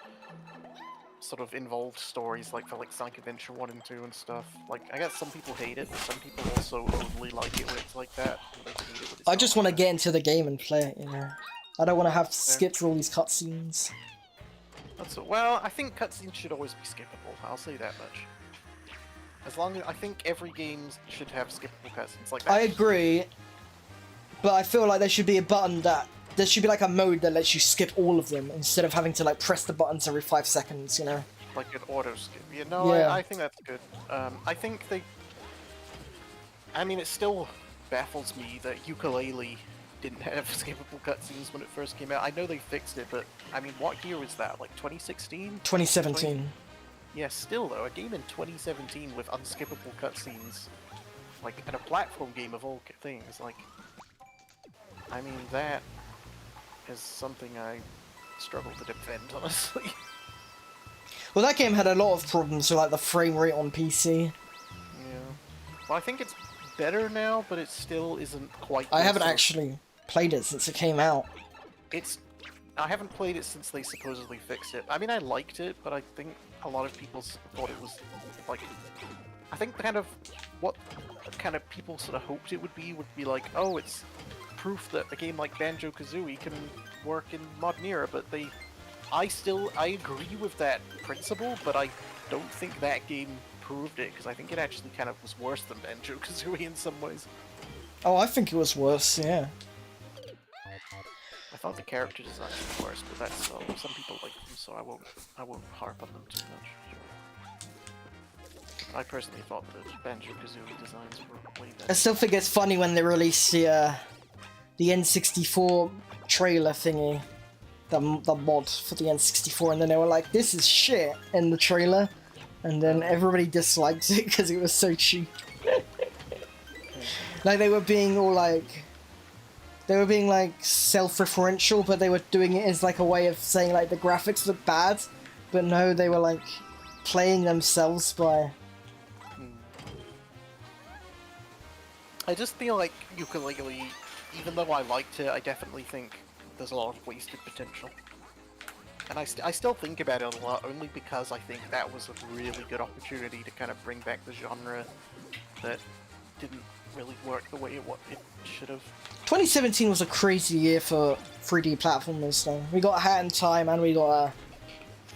sort of involved stories, like for like Sonic Adventure 1 and 2 and stuff. Like, I guess some people hate it, but some people also only like it when it's like that. They can eat it when it's I not just like want to that. get into the game and play it, you know. I don't want to have to skip through all these cutscenes. Well, I think cutscenes should always be skippable. I'll say that much. As long as I think every game should have skippable cutscenes like that. I agree, but I feel like there should be a button that there should be like a mode that lets you skip all of them instead of having to like press the buttons every 5 seconds, you know. Like an auto skip. Yeah, no, Yeah. I think that's good. I think I mean, it still baffles me that Yooka-Laylee didn't have skippable cutscenes when it first came out. I know they fixed it, but I mean, what year was that? Like 2016? 2017. Yeah, still though, a game in 2017 with unskippable cutscenes, like, and a platform game of all things, like, I mean, that is something I struggle to defend, honestly. Well, that game had a lot of problems with like the frame rate on PC. Yeah. Well, I think it's better now, but it still isn't quite. I haven't sort of- actually played it since it came out. I haven't played it since they supposedly fixed it. I mean, I liked it, but I think a lot of people thought it was like. I think kind of what kind of people sort of hoped it would be like, oh, it's proof that a game like Banjo-Kazooie can work in modern era, but I agree with that principle, but I don't think that game proved it, because I think it actually kind of was worse than Banjo-Kazooie in some ways. Oh, I think it was worse, yeah. I thought the character designs were worse, but that's some people like them, so I won't harp on them too much. I personally thought the Banjo-Kazooie designs were way better. I still think it's funny when they released the N64 trailer thingy, the mod for the N64, and then they were like, "This is shit" in the trailer, and then everybody disliked it because it was so cheap. Like they were being all like, self-referential, but they were doing it as like a way of saying like the graphics look bad, but no, they were like playing themselves by. I just feel like Yooka-Laylee, even though I liked it, I definitely think there's a lot of wasted potential. And I still think about it a lot, only because I think that was a really good opportunity to kind of bring back the genre that didn't really work the way it should have. 2017 was a crazy year for 3D platformers, though. We got Hat in Time, and we got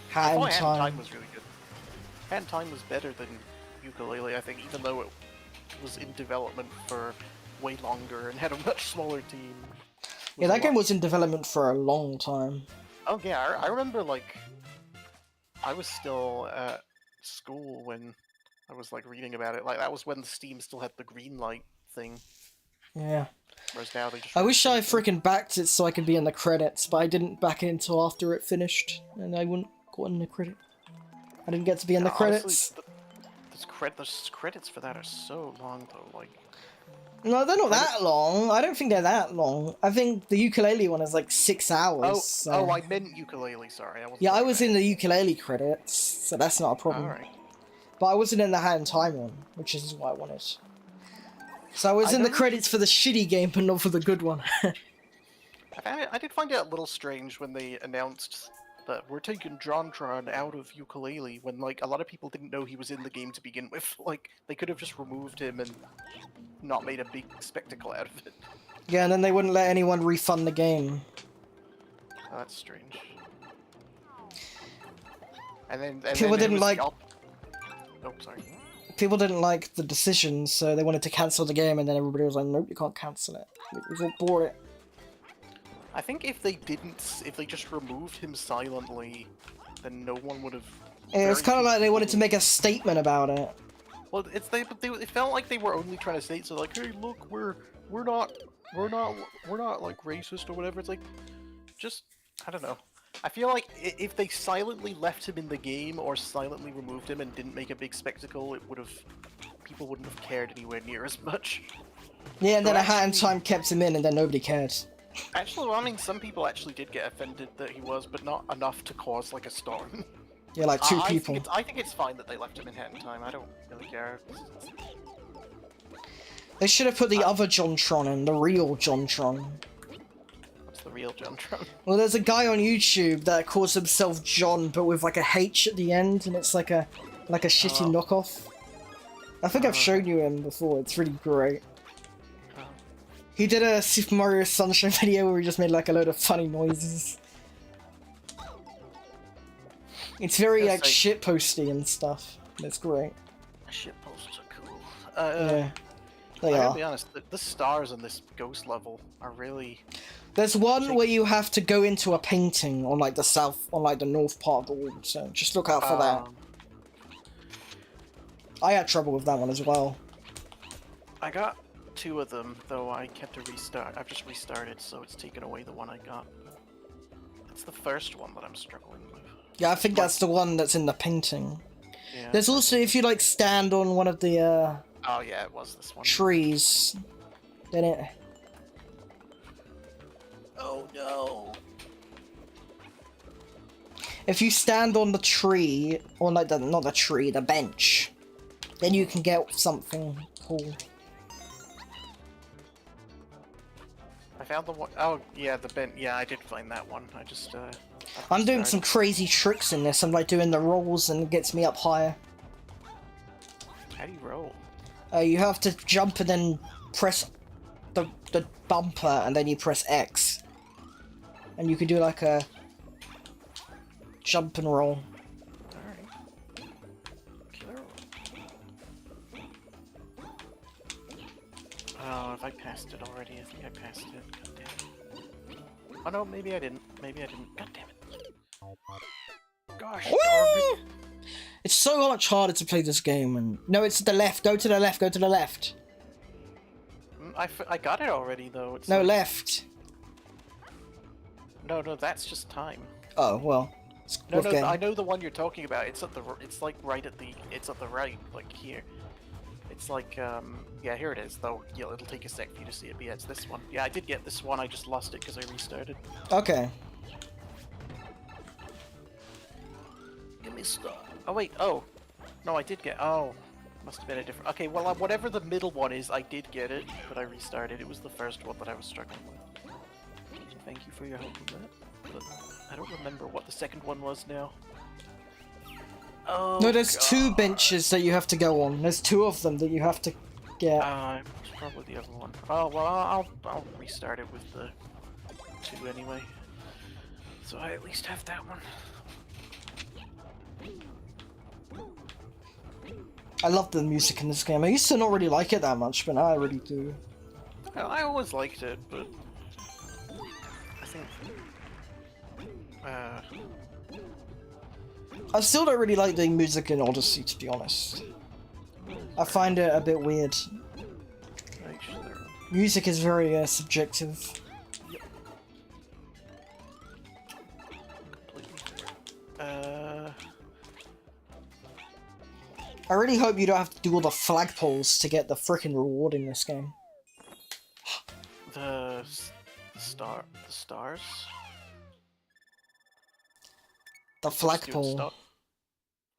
Hat in Hat in Time. Time was really good. Hat in Time was better than Yooka-Laylee, I think, even though it was in development for way longer and had a much smaller team. Yeah, that game was in development for a long time. Oh yeah, I remember, like, I was still at school when I was, like, reading about it. Like, that was when Steam still had the green light thing. Yeah. Whereas now they just... I wish I freaking backed it so I could be in the credits, but I didn't back it until after it finished, and I wouldn't go in the credit. I didn't get to be in the credits. Honestly, those credits for that are so long, though, like... No, they're not that long. I don't think they're that long. I think the Yooka-Laylee one is like 6 hours. Oh, so... oh, I meant Yooka-Laylee, sorry. Yeah, I was in the Yooka-Laylee credits, so that's not a problem. Alright. But I wasn't in the Hat in Time one, which is what I wanted. So I was in the credits for the shitty game, but not for the good one. I did find it a little strange when they announced that we're taking JonTron out of Yooka-Laylee, when, like, a lot of people didn't know he was in the game to begin with. Like, they could have just removed him and not made a big spectacle out of it. Yeah, and then they wouldn't let anyone refund the game. Oh, that's strange. And then People didn't like... Oh, sorry. People didn't like the decision, so they wanted to cancel the game, and then everybody was like, nope, you can't cancel it. We've all bought it. I think if they just removed him silently, then no one would have... It was kind of like they wanted to make a statement about it. Well, it felt like they were only trying to say, so like, hey, look, we're not like racist or whatever. It's like, just, I don't know. I feel like if they silently left him in the game or silently removed him and didn't make a big spectacle, people wouldn't have cared anywhere near as much. Yeah, and then So a Hat in actually- Time kept him in, and then nobody cared. Actually, well, I mean, some people actually did get offended that he was, but not enough to cause like a storm. Yeah, like two people. I think it's fine that they left him in Hat in Time. I don't really care. They should have put the other JonTron in, the real JonTron. What's the real JonTron? Well, there's a guy on YouTube that calls himself John, but with like a H at the end, and it's like a shitty knockoff. I think I've shown you him before. It's really great. He did a Super Mario Sunshine video where he just made like a load of funny noises. It's very like shitposty and stuff. It's great. Shitposts are cool. Yeah, they I are. gotta be honest, the stars on this ghost level are really... There's one where you have to go into a painting on like the north part of the wall, so just look out for that. I had trouble with that one as well. I got 2 of them, though I kept a restart. I've just restarted, so it's taken away the one I got. It's the first one that I'm struggling with. Yeah, I think that's the one that's in the painting. Yeah. There's also, if you like stand on one of the Oh yeah, it was this one. trees, then it... Oh no! If you stand on the tree, or like not the tree, the bench, then you can get something cool. I found the one. Oh yeah, the bent. Yeah, I did find that one. I just. I'm doing some crazy tricks in this. I'm like doing the rolls and it gets me up higher. How do you roll? You have to jump and then press the bumper and then you press X. And you can do like a jump and roll. Alright. Killer. Oh, if I passed it already, I think I passed it. God damn it. Oh no, maybe I didn't. Maybe I didn't. God damn it. Gosh darn it. It's so much harder to play this game. And no, it's to the left. Go to the left. Go to the left. I got it already though. It's No, like... left. No, that's just time. Oh well. No, I know the one you're talking about. It's at the. It's like right at the. It's at the right, like here. It's like yeah, here it is. Though, yeah, it'll take a sec for you to see it. But yeah, it's this one. Yeah, I did get this one. I just lost it because I restarted. Okay. Give me stuff. Oh wait. Oh, no, I did get. Oh, must have been a different. Okay, well, whatever the middle one is, I did get it, but I restarted. It was the first one that I was struggling with. So thank you for your help with that. But I don't remember what the second one was now. Oh, No, there's God. 2 benches that you have to go on. There's 2 of them that you have to get. It's probably the other one. Oh well, I'll restart it with the 2 anyway. So I at least have that one. I love the music in this game. I used to not really like it that much, but now I really do. Well, I always liked it, but I think I still don't really like the music in Odyssey, to be honest. I find it a bit weird. actually, Music is very subjective. completely fair. I really hope you don't have to do all the flagpoles to get the frickin' reward in this game. The stars. The Just doing flagpole. sta-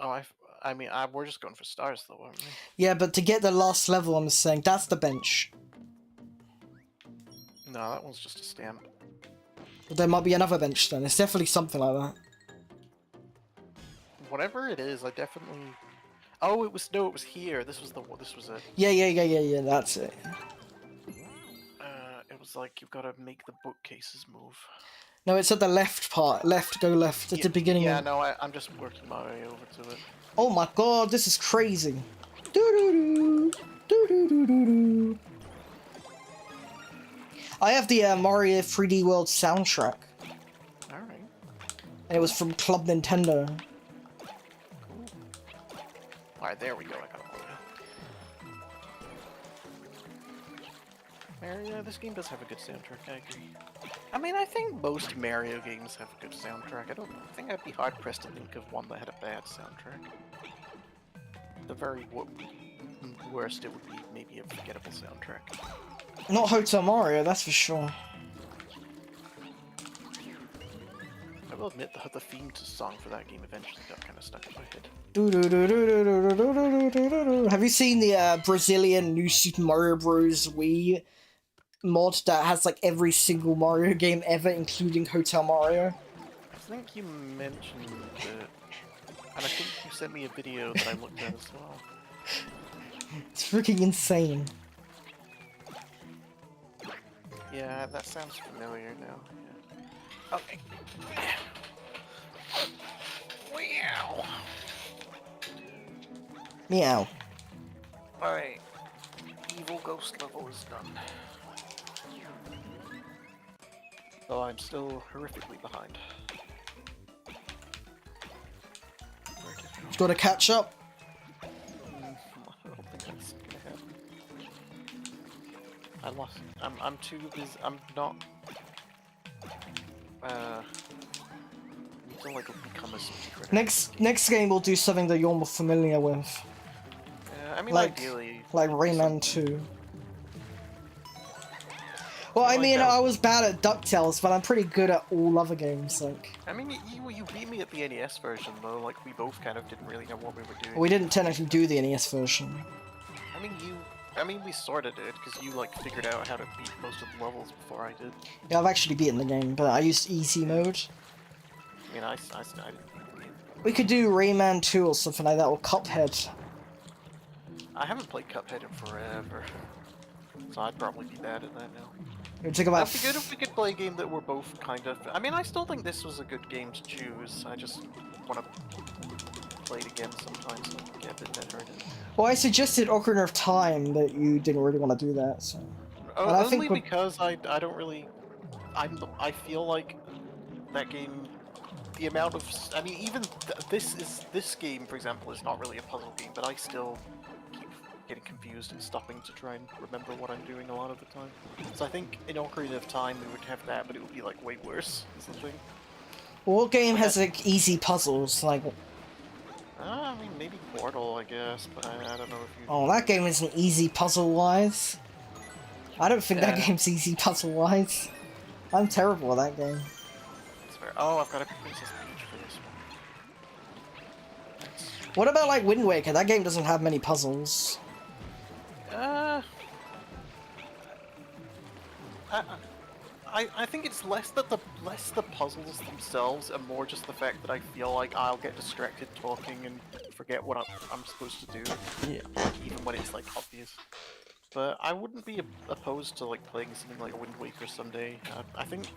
Oh, I mean, we're just going for stars though, aren't we? Yeah, but to get the last level, I'm saying that's the bench. No, that one's just a stamp. But there might be another bench then. It's definitely something like that. Whatever it is, I definitely. Oh, it was here. This was it. Yeah, that's it. It was like you've got to make the bookcases move. No, it's at the left part. Left, go left. At the beginning. Yeah, no, I'm just working my way over to it. Oh my god, this is crazy. Doo-doo-doo. Doo-doo-doo-doo-doo. I have the Mario 3D World soundtrack. Alright. And it was from Club Nintendo. Alright, there we go. I got it. Mario, this game does have a good soundtrack, I agree. I mean, I think most Mario games have a good soundtrack. I think I'd be hard pressed to think of one that had a bad soundtrack. The very worst, it would be maybe a forgettable soundtrack. Not Hotel Mario, that's for sure. I will admit that the theme to song for that game eventually got kind of stuck in my head. Doo-doo-doo-doo-doo-doo-doo-doo-doo-doo-doo. Have you seen the Brazilian New Super Mario Bros. Wii mod that has like every single Mario game ever, including Hotel Mario? I think you mentioned it, and I think you sent me a video that I looked at as well. It's freaking insane. Yeah, that sounds familiar now. Yeah. Okay. Wow. Meow. Alright. Evil ghost level is done. Though I'm still horrifically behind. Where did it go? Gotta catch up. I don't think that's gonna happen. I lost. I'm too busy. I'm not. Need to like become a speedrunner. Next game we'll do something that you're more familiar with, I mean, like ideally. Rayman 2. Well, I like mean, that. I was bad at DuckTales, but I'm pretty good at all other games. Like, I mean, you beat me at the NES version though. Like we both kind of didn't really know what we were doing. we didn't technically do the NES version. I mean, we sorta did because you like figured out how to beat most of the levels before I did. Yeah, I've actually beaten the game, but I used easy mode. I mean, I didn't beat the game. We could do Rayman 2 or something like that, or Cuphead. I haven't played Cuphead in forever, so I'd probably be bad at that now. It would take about. It'd be good if we could play a game that we're both kind of. I mean, I still think this was a good game to choose. I just want to play it again sometimes so I can get a bit better at it. Well, I suggested Ocarina of Time, but you didn't really want to do that, so. And I Only think because I don't really. I feel like that game. The amount of. I mean, even this game, for example, is not really a puzzle game, but I still keep getting confused and stopping to try and remember what I'm doing a lot of the time. So I think in Ocarina of Time we would have that, but it would be like way worse or something. What game has like easy puzzles? Like, I mean, maybe Portal, I guess, but I don't know if you. oh, that game isn't easy puzzle-wise. I don't think that Yeah. game's easy puzzle-wise. I'm terrible at that game. It's fair. Oh, I've got a Princess Peach for this one. What about like Wind Waker? That game doesn't have many puzzles. I think it's less the puzzles themselves and more just the fact that I feel like I'll get distracted talking and forget what I'm supposed to do, Yeah. even when it's like obvious. But I wouldn't be opposed to like playing something like Wind Waker someday. I think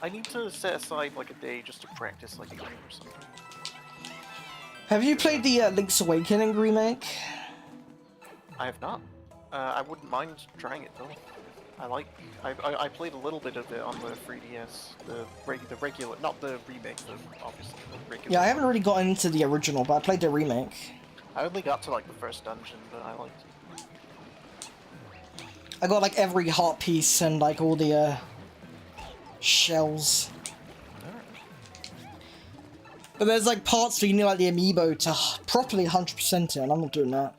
I need to set aside like a day just to practice like a game or something. Have you played the Link's Awakening remake? I have not. I wouldn't mind trying it though. I played a little bit of it on the 3DS, the regular, not the remake, obviously the regular. Yeah, I haven't really gotten into the original, but I played the remake. I only got to like the first dungeon, but I liked it. I got like every heart piece and like all the shells. But there's like parts where you need like the amiibo to properly 100% it, and I'm not doing that.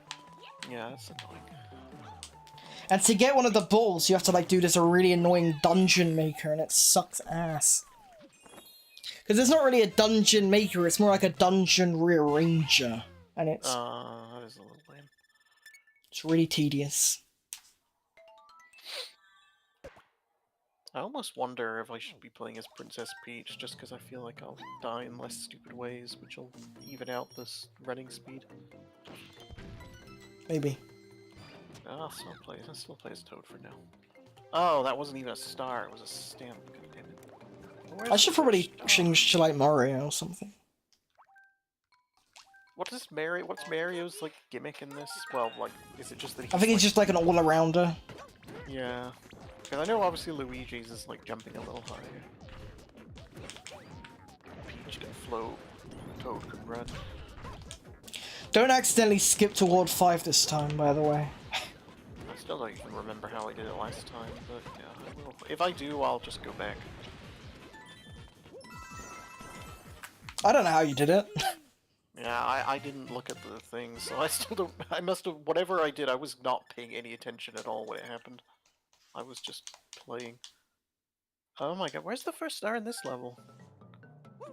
Yeah, that's annoying. And to get one of the balls, you have to like do this really annoying dungeon maker, and it sucks ass. Because it's not really a dungeon maker, it's more like a dungeon rearranger. And That is a little lame. it's really tedious. I almost wonder if I should be playing as Princess Peach, just because I feel like I'll die in less stupid ways, which will even out this running speed. Maybe. I'll still play as Toad for now. Oh, that wasn't even a star, it was a stamp. God damn it. Where's I should the probably star? change to like Mario or something. What's Mario's like gimmick in this? Well, like, is it just that he's I think he's like, just like an all-arounder. yeah. Because I know obviously Luigi's is like jumping a little higher. Peach can float, Toad can run. Don't accidentally skip to Ward 5 this time, by the way. I still don't even remember how I did it last time, but yeah, I will. If I do, I'll just go back. I don't know how you did it. Yeah, I didn't look at the thing, so I still don't. I must have. Whatever I did, I was not paying any attention at all when it happened. I was just playing. Oh my god, where's the first star in this level?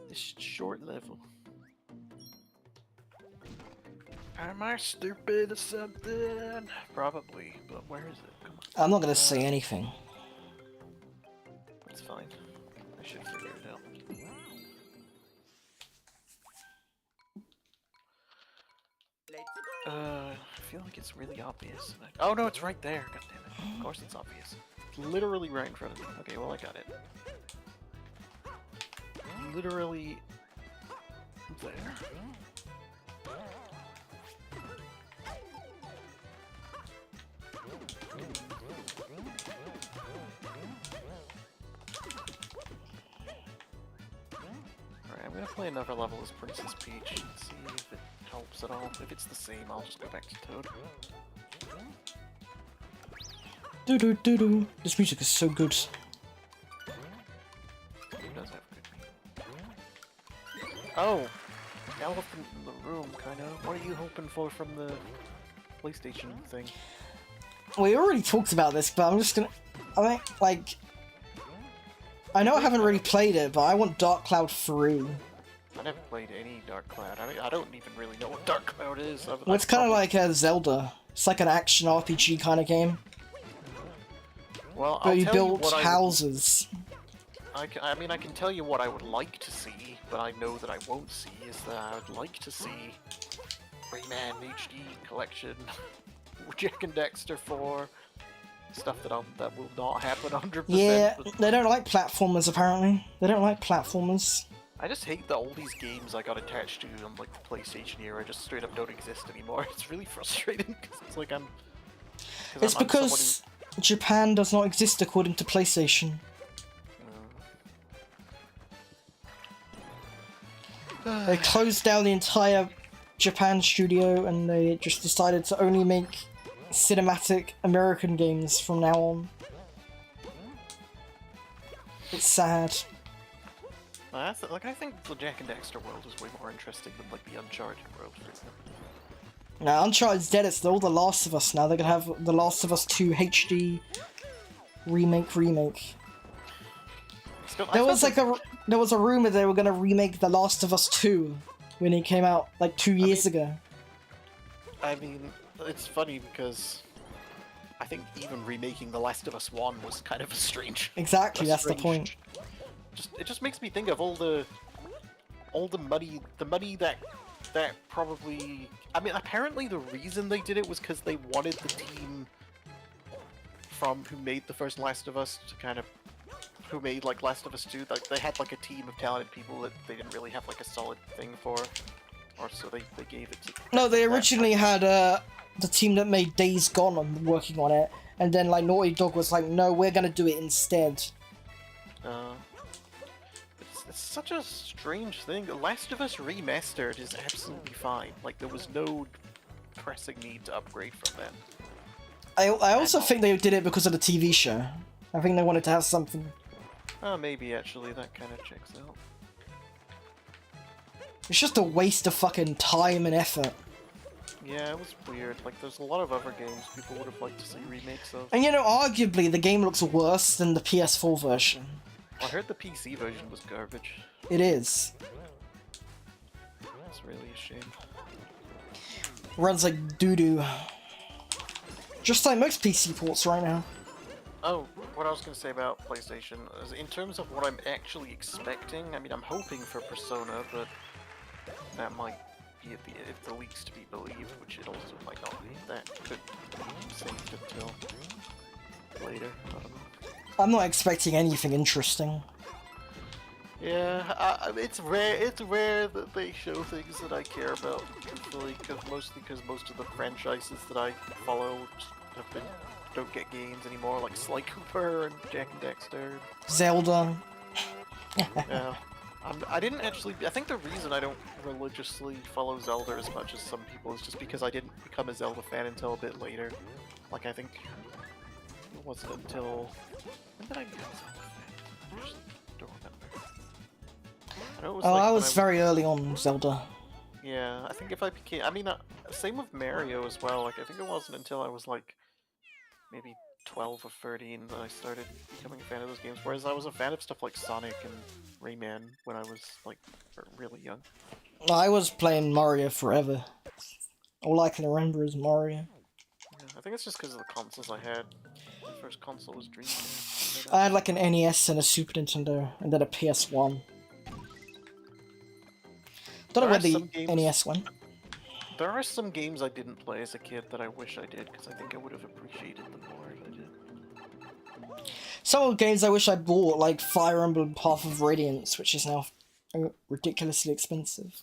This short level. Am I stupid or something? Probably, but where is it? Come on. I'm not gonna say anything. That's fine. I should figure it out. I feel like it's really obvious. Oh no, it's right there. God damn it. Of course it's obvious. It's literally right in front of me. Okay, well I got it. Literally there. Alright, I'm gonna play another level as Princess Peach and see if it helps at all. If it's the same, I'll just go back to Toad. Do do do do. This music is so good. It does have good music. Oh, elephant in the room, kind of. What are you hoping for from the PlayStation thing? We already talked about this, but I'm just gonna. I mean, like, I know I haven't really played it, but I want Dark Cloud 3. I never played any Dark Cloud. I mean, I don't even really know what Dark Cloud is. Well, it's kind of like a Zelda. It's like an action RPG kind of game. Well, But I'll you tell you build what houses. I mean, I can tell you what I would like to see, but I know that I won't see, is that I would like to see Rayman HD Collection, Jak and Daxter 4, stuff that will not happen 100%. Yeah, but they don't like platformers apparently. They don't like platformers. I just hate that all these games I got attached to on like the PlayStation era just straight up don't exist anymore. It's really frustrating because it's like I'm. It's because Japan does not exist according to PlayStation. They closed down the entire Japan studio and they just decided to only make cinematic American games from now on. It's sad. Like I think the Jak and Daxter world is way more interesting than like the Uncharted world, for example. Now Uncharted's dead, it's all The Last of Us now. They're gonna have The Last of Us 2 HD remake. There was a rumor they were gonna remake The Last of Us 2 when it came out like 2 years ago. I mean, it's funny because I think even remaking The Last of Us 1 was kind of a strange. Exactly, that's the point. It just makes me think of all the money, that probably. I mean, apparently the reason they did it was because they wanted the team from who made the first Last of Us to kind of. Who made like Last of Us 2, like they had like a team of talented people that they didn't really have like a solid thing for, or so they gave it to. No, they originally had the team that made Days Gone on working on it, and then like Naughty Dog was like, no, we're gonna do it instead. It's such a strange thing. The Last of Us Remastered is absolutely fine. Like there was no pressing need to upgrade from that. I also think they did it because of the TV show. I think they wanted to have something. Oh, maybe actually that kind of checks out. It's just a waste of fucking time and effort. Yeah, it was weird. Like, there's a lot of other games people would have liked to see remakes of. And you know, arguably, the game looks worse than the PS4 version. I heard the PC version was garbage. It is. That's really a shame. Runs like doo-doo. Just like most PC ports right now. Oh, what I was going to say about PlayStation is in terms of what I'm actually expecting, I mean, I'm hoping for Persona, but that might be if the leaks to be believed, which it also might not be. That could be saved until later. I don't know. I'm not expecting anything interesting. Yeah, it's rare. It's rare that they show things that I care about, truthfully, mostly because most of the franchises that I follow don't get games anymore, like Sly Cooper and Jak and Daxter. Zelda. Yeah, I didn't actually. I think the reason I don't religiously follow Zelda as much as some people is just because I didn't become a Zelda fan until a bit later. Like I think it wasn't until when did I become a Zelda fan? I actually don't remember. I know it was Oh, like I when was very early on Zelda. Yeah, I think if I became, I mean, same with Mario as well. Like I think it wasn't until I was like maybe 12 or 13 that I started becoming a fan of those games. Whereas I was a fan of stuff like Sonic and Rayman when I was like really young. I was playing Mario forever. All I can remember is Mario. Yeah, I think it's just because of the consoles I had. My first console was Dreamcast. I had like an NES and a Super Nintendo, and then a PS1. Don't know where the NES went. There are some games I didn't play as a kid that I wish I did, because I think I would have appreciated them more if I did. Some of the games I wish I bought, like Fire Emblem Path of Radiance, which is now ridiculously expensive.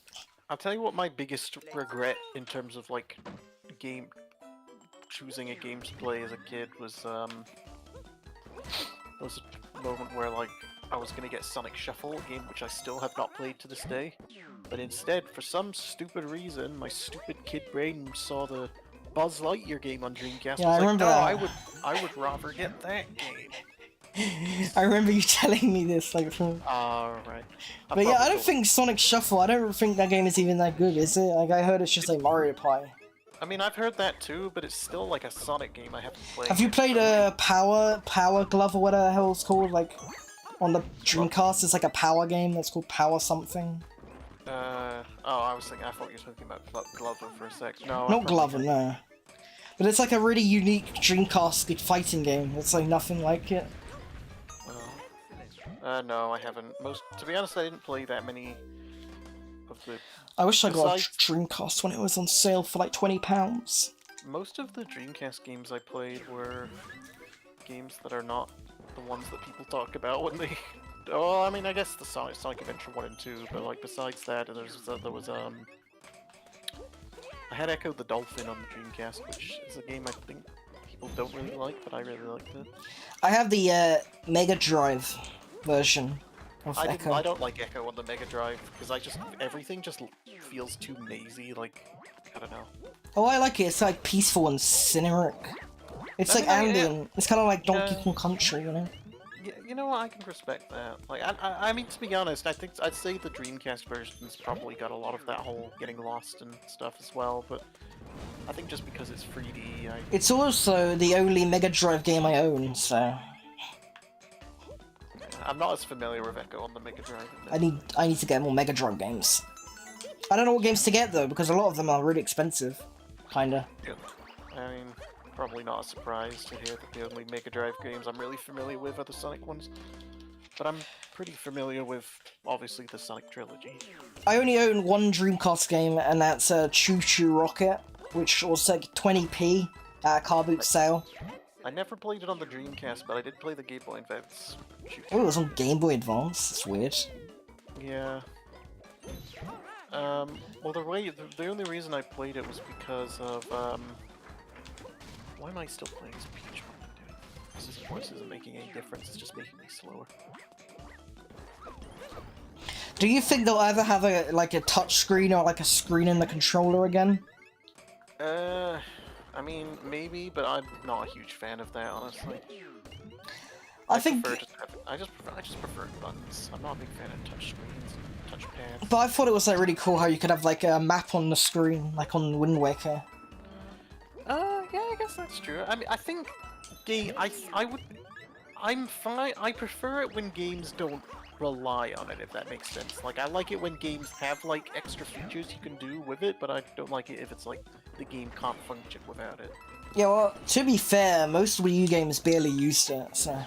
I'll tell you what my biggest regret in terms of like choosing a game to play as a kid was there was a moment where like I was gonna get Sonic Shuffle, a game which I still have not played to this day. But instead, for some stupid reason, my stupid kid brain saw the Buzz Lightyear game on Dreamcast. Yeah, I was remember like, that. I would rather get that game. I remember you telling me this, like, from... Right. But yeah, I don't think Sonic Shuffle, I don't think that game is even that good, is it? Like, I heard it's just like Mario Party. I mean, I've heard that too, but it's still like a Sonic game I haven't played. Have you played Power Glove or whatever the hell it's called? Like, on the Dreamcast, it's like a power game that's called Power something. Oh, I was thinking, I thought you were talking about Glover for a sec. No, Not Glover, no. But it's like a really unique Dreamcast fighting game. It's like nothing like it. No, I haven't. To be honest, I didn't play that many of the... I wish I got a Besides- Dreamcast when it was on sale for like £20. Most of the Dreamcast games I played were games that are not the ones that people talk about when they... Oh, I mean, I guess the Sonic Adventure 1 and 2, but like besides that, there was I had Echo the Dolphin on the Dreamcast, which is a game I think people don't really like, but I really liked it. I have the Mega Drive version of Echo. I don't like Echo on the Mega Drive because everything just feels too mazy. Like, I don't know. Oh, I like it. It's like peaceful and cinematic. It's like ambient. It's kind of like Donkey Kong Country, you know? Yeah, you know what? I can respect that. Like, I mean, to be honest, I'd say the Dreamcast version's probably got a lot of that whole getting lost and stuff as well. But I think just because it's 3D, It's also the only Mega Drive game I own, so I'm not as familiar with Echo on the Mega Drive. I need to get more Mega Drive games. I don't know what games to get though, because a lot of them are really expensive. Kinda. Yeah. I mean, probably not a surprise to hear that the only Mega Drive games I'm really familiar with are the Sonic ones. But I'm pretty familiar with, obviously, the Sonic trilogy. I only own one Dreamcast game, and that's Choo Choo Rocket, which was like 20p at a car boot sale. I never played it on the Dreamcast, but I did play the Game Boy Advance. Oh, it was on Game Boy Advance. That's weird. Yeah. Well, the only reason I played it was because of, why am I still playing as Peach? What am I doing? This voice isn't making any difference, it's just making me slower. Do you think they'll ever have a touch screen or like a screen in the controller again? I mean, maybe, but I'm not a huge fan of that, honestly. I think... I just prefer buttons. I'm not a big fan of touch screens and touch pads. But I thought it was like really cool how you could have like a map on the screen, like on Wind Waker. Yeah, I guess that's true. I mean, I think I'm fine. I prefer it when games don't rely on it, if that makes sense. Like, I like it when games have like extra features you can do with it, but I don't like it if it's like the game can't function without it. Yeah, well, to be fair, most Wii U games barely used it, so...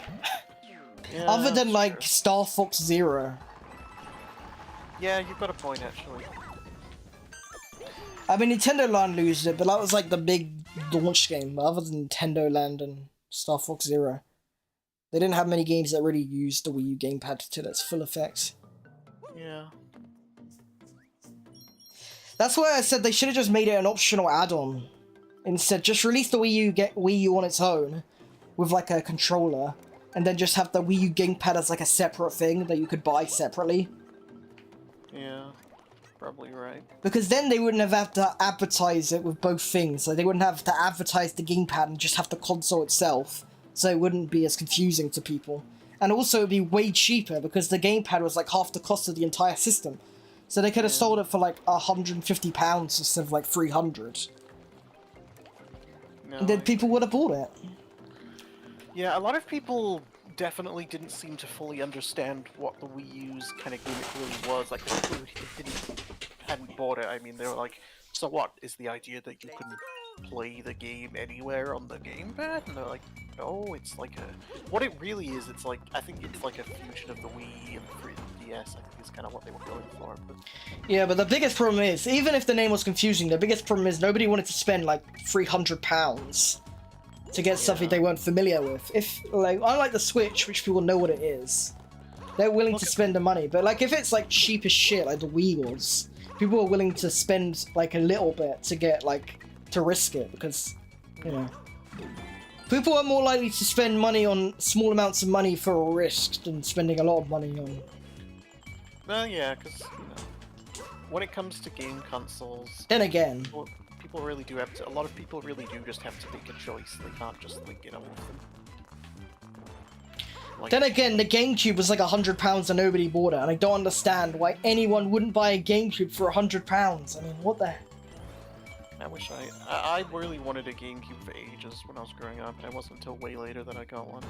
Yeah, Other than, that's like, true. Star Fox Zero. Yeah, you've got a point, actually. I mean, Nintendo Land used it, but that was, like, the big launch game. But other than Nintendo Land and Star Fox Zero, they didn't have many games that really used the Wii U gamepad to its full effect. Yeah. That's why I said they should have just made it an optional add-on. Instead, just release the Wii U on its own, with, like, a controller, and then just have the Wii U gamepad as, like, a separate thing that you could buy separately. Yeah. Probably right. Because then they wouldn't have had to advertise it with both things. Like, they wouldn't have to advertise the gamepad and just have the console itself. So it wouldn't be as confusing to people. And also, it'd be way cheaper because the gamepad was like half the cost of the entire system. So they could have sold it for like £150 instead of like 300. No, And then people would have bought it. Yeah, a lot of people definitely didn't seem to fully understand what the Wii U's kind of gimmick really was. Like, the people who hadn't bought it, I mean, they were like, so what, is the idea that you can play the game anywhere on the gamepad? And they're like, no, it's like a... What it really is, it's like, I think it's like a fusion of the Wii and the 3DS, I think is kind of what they were going for. But... Yeah, but the biggest problem is, even if the name was confusing, the biggest problem is nobody wanted to spend like £300 to get something they weren't familiar with. If, like, unlike the Switch, which people know what it is, they're willing to spend the money. But, like, if it's, like, cheap as shit, like the Wii was, people are willing to spend, like, a little bit to get, like, to risk it, because, you know. People are more likely to spend money on small amounts of money for a risk than spending a lot of money on... Well, yeah, because, you know, when it comes to game consoles... Then again... people really do have to. A lot of people really do just have to make a choice. They can't just like get on with them. Like, Then again, the GameCube was like £100 and nobody bought it, and I don't understand why anyone wouldn't buy a GameCube for £100. I mean, what the? I wish I really wanted a GameCube for ages when I was growing up, and it wasn't until way later that I got one.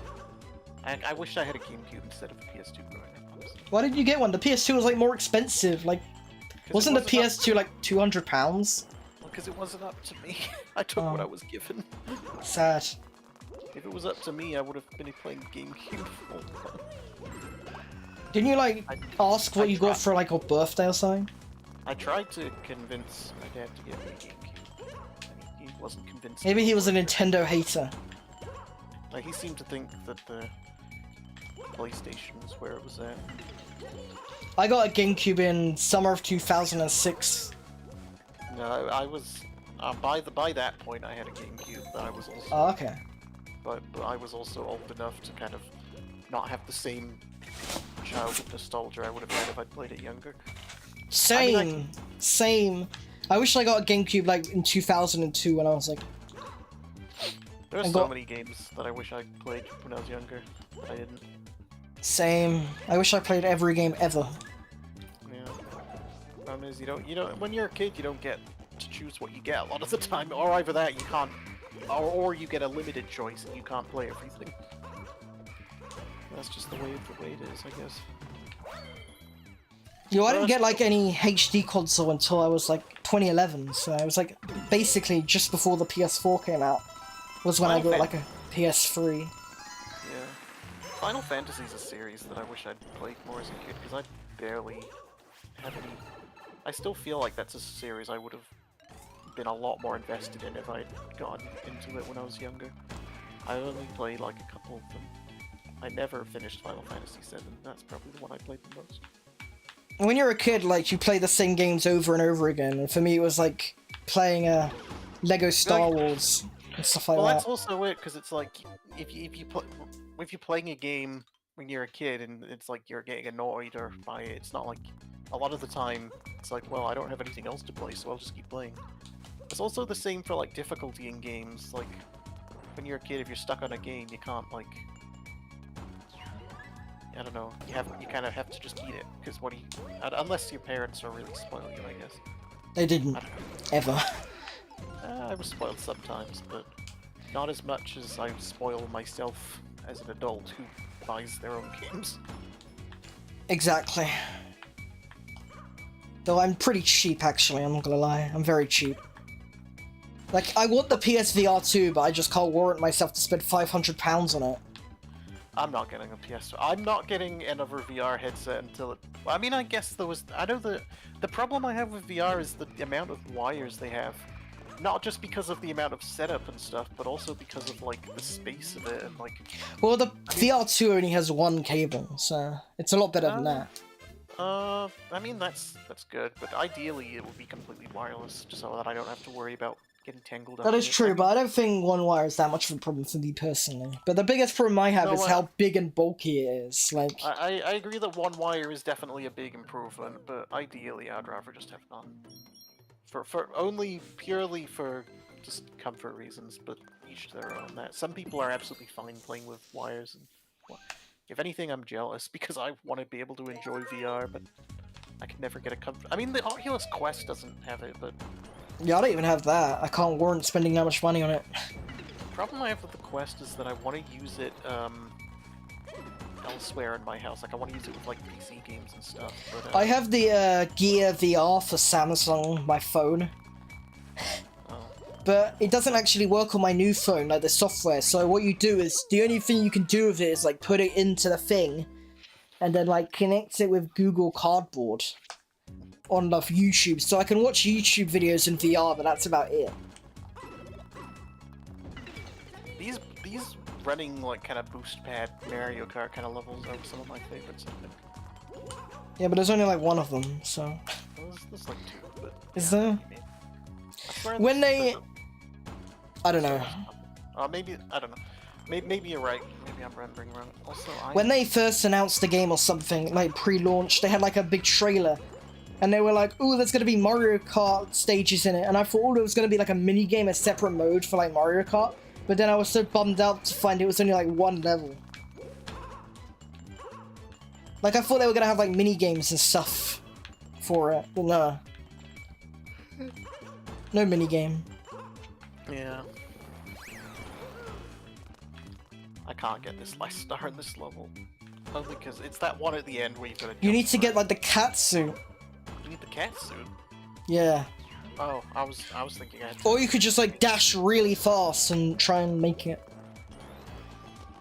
I wish I had a GameCube instead of a PS2 growing up, honestly. Why didn't you get one? The PS2 was like more expensive. Like, wasn't the PS2 like £200? Because it wasn't up to me. I took what I was given. Sad. If it was up to me, I would have been playing GameCube all the time. Didn't you like ask what you got for like your birthday or something? I tried to convince my dad to get me a GameCube, and he wasn't convinced. Maybe he was a Nintendo hater. Like, he seemed to think that the PlayStation was where it was at. I got a GameCube in summer of 2006. No, I was by that point I had a GameCube, but I was also Oh, okay. but I was also old enough to kind of not have the same childhood nostalgia I would have had if I'd played it younger. Same, same. I wish I got a GameCube like in 2002 when I was like. There are so many games that I wish I played when I was younger, but I didn't. Same. I wish I played every game ever. Yeah. Problem is, you don't. When you're a kid, you don't get to choose what you get a lot of the time, or either that you can't, or you get a limited choice and you can't play everything. That's just the way it is, I guess. Yo, I didn't get like any HD console until I was like 2011, so I was like basically just before the PS4 came out was when I got like a PS3. Yeah. Final Fantasy is a series that I wish I'd played more as a kid, because I barely have any... I still feel like that's a series I would have been a lot more invested in if I'd gotten into it when I was younger. I only played like a couple of them. I never finished Final Fantasy VII, that's probably the one I played the most. When you're a kid, like, you play the same games over and over again, and for me it was like playing Lego Star Wars and stuff like that. Well, that's also it, because it's like, if you're playing a game when you're a kid and it's like you're getting annoyed or by it, it's not like, a lot of the time, it's like, well, I don't have anything else to play, so I'll just keep playing. It's also the same for like difficulty in games, like, when you're a kid, if you're stuck on a game, you can't like... I don't know, you kind of have to just eat it, because what do you... Unless your parents are really spoiling you, I guess. They didn't. Ever. I was spoiled sometimes, but not as much as I spoil myself as an adult who buys their own games. Exactly. Though I'm pretty cheap, actually, I'm not gonna lie. I'm very cheap. Like, I want the PSVR 2, but I just can't warrant myself to spend £500 on it. I'm not getting a PS. I'm not getting another VR headset until it... Well, I mean, I guess there was... I know the problem I have with VR is the amount of wires they have. Not just because of the amount of setup and stuff, but also because of, like, the space of it and, like... Well, the VR 2 only has one cable, so it's a lot better than that. I mean, that's good, but ideally it would be completely wireless, just so that I don't have to worry about getting tangled up. That is true, but I don't think one wire is that much of a problem for me personally. But the biggest problem I have is how big and bulky it is. Like, I agree that one wire is definitely a big improvement, but ideally I'd rather just have none. For only purely for just comfort reasons, but each their own. That some people are absolutely fine playing with wires, and well, if anything, I'm jealous because I want to be able to enjoy VR, but I can never get a comfort. I mean, the Oculus Quest doesn't have it, but. Yeah, I don't even have that. I can't warrant spending that much money on it. The problem I have with the Quest is that I want to use it elsewhere in my house. Like, I want to use it with, like, PC games and stuff. But, I have the Gear VR for Samsung, my phone. Oh. But it doesn't actually work on my new phone, like the software. So what you do is, the only thing you can do with it is, like, put it into the thing, and then, like, connect it with Google Cardboard on YouTube, so I can watch YouTube videos in VR, but that's about it. These running like kind of boost pad Mario Kart kind of levels are some of my favorites, I think. Yeah, but there's only like one of them, so. There's like two, but. Is yeah, there? I swear When they, I don't know. Maybe I don't know. Maybe you're right. Maybe I'm remembering wrong. Also, when they first announced the game or something, like pre-launch, they had like a big trailer. And they were like, "Oh, there's gonna be Mario Kart stages in it," and I thought it was gonna be like a mini game, a separate mode for like Mario Kart. But then I was so bummed out to find it was only like one level. Like I thought they were gonna have like mini games and stuff for it, but no, no mini game. Yeah. I can't get this last star in this level. Only because it's that one at the end where you've got to. You need to get like the cat suit. You need the cat suit. Yeah. Oh, I was thinking I had. Or you could just like dash really fast and try and make it.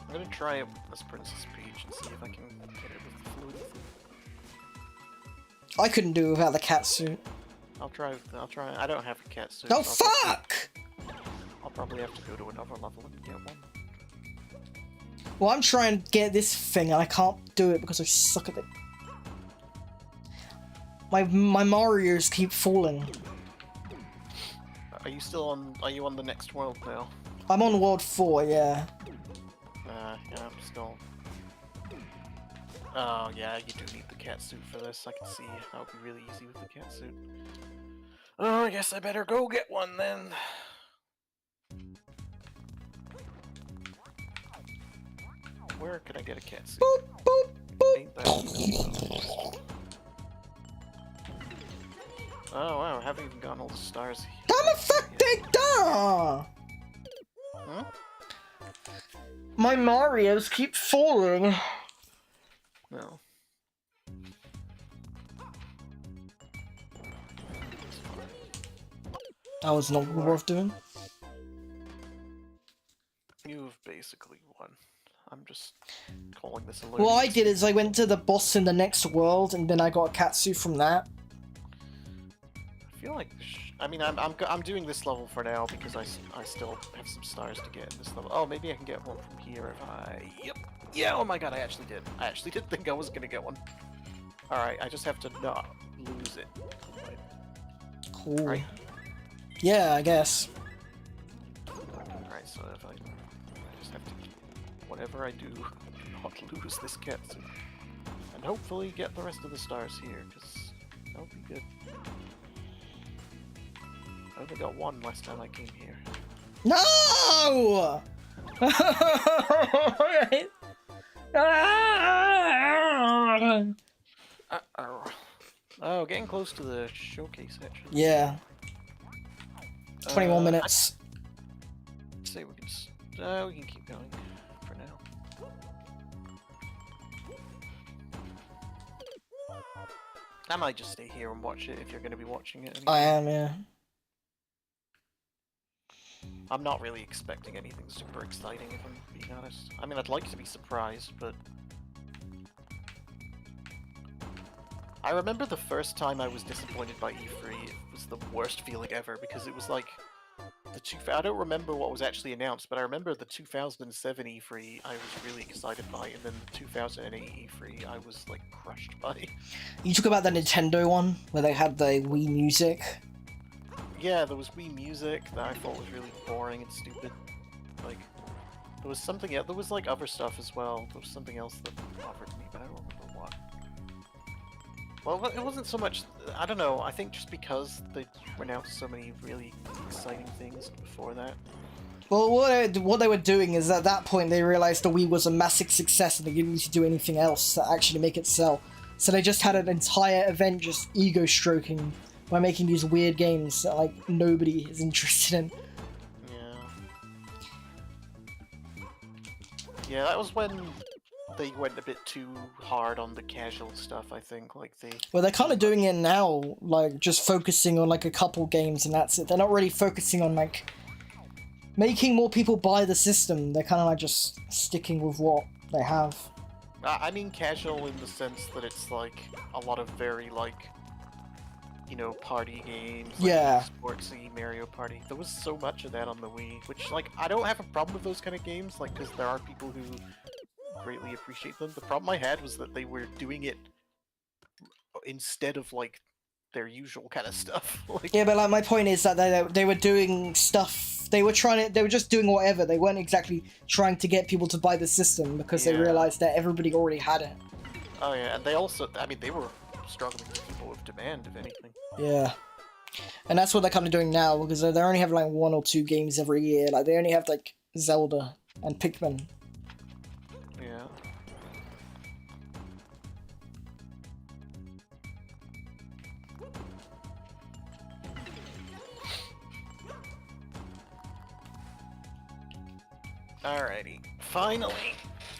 I'm gonna try it as Princess Peach and see if I can get it with the fluid. I couldn't do it without the cat suit. I'll try. I don't have a cat suit. Oh so fuck! I'll probably have to go to another level and get one. Well, I'm trying to get this thing and I can't do it because I suck at it. My Marios keep falling. Are you still on? Are you on the next world now? I'm on World 4, yeah. Yeah, I'm still. Oh yeah, you do need the cat suit for this. I can see that would be really easy with the cat suit. Oh, I guess I better go get one then. Where could I get a cat suit? Boop, boop, boop. Ain't that oh wow, I haven't even gotten all the stars here. Damn fuck they da! Huh? My Marios keep falling. No. That was not worth doing. You've basically won. I'm just calling this a What I did is I went to the boss in the next world and then I got a catsuit from that. I feel like I mean I'm doing this level for now because I still have some stars to get in this level. Oh, maybe I can get one from here if I yeah, oh my god, I actually did think I was gonna get one. Alright, I just have to not lose it. Cool. Right? Yeah, I guess. Alright, so if I just have to whatever I do, not lose this cat suit. And hopefully get the rest of the stars here, because that would be good. I only got one last time I came here. No! Oh, getting close to the showcase actually. Yeah. 20 more minutes. I'd say we can keep going for now. I might just stay here and watch it if you're going to be watching it. Anyway. I am, yeah. I'm not really expecting anything super exciting, if I'm being honest. I mean, I'd like to be surprised, but... I remember the first time I was disappointed by E3, it was the worst feeling ever, because it was like... I don't remember what was actually announced, but I remember the 2007 E3 I was really excited by, and then the 2008 E3 I was, like, crushed by. You talk about the Nintendo one, where they had the Wii Music? Yeah, there was Wii Music that I thought was really boring and stupid. Like, there was something else, there was like other stuff as well. There was something else that bothered me, but I don't remember what. Well, it wasn't so much, I don't know, I think just because they announced so many really exciting things before that. Well, what they were doing is at that point they realized the Wii was a massive success and they didn't need to do anything else to actually make it sell. So they just had an entire event just ego stroking by making these weird games that like nobody is interested in. Yeah, that was when they went a bit too hard on the casual stuff, I think. Like Well, they're kind of doing it now, like just focusing on like a couple games and that's it. They're not really focusing on like making more people buy the system. They're kind of like just sticking with what they have. I mean casual in the sense that it's like a lot of very like, you know, party games, like yeah, sportsy Mario Party. There was so much of that on the Wii, which like I don't have a problem with those kind of games, like because there are people who greatly appreciate them. The problem I had was that they were doing it instead of like their usual kind of stuff. Like, yeah, but like my point is that they were doing stuff. They were just doing whatever. They weren't exactly trying to get people to buy the system because they realized that everybody already had it. Oh yeah, and they also, I mean, they were struggling with people with demand, if anything. Yeah. And that's what they're kind of doing now, because they only have like 1 or 2 games every year. Like, they only have like Zelda and Pikmin. Yeah. Alrighty. Finally!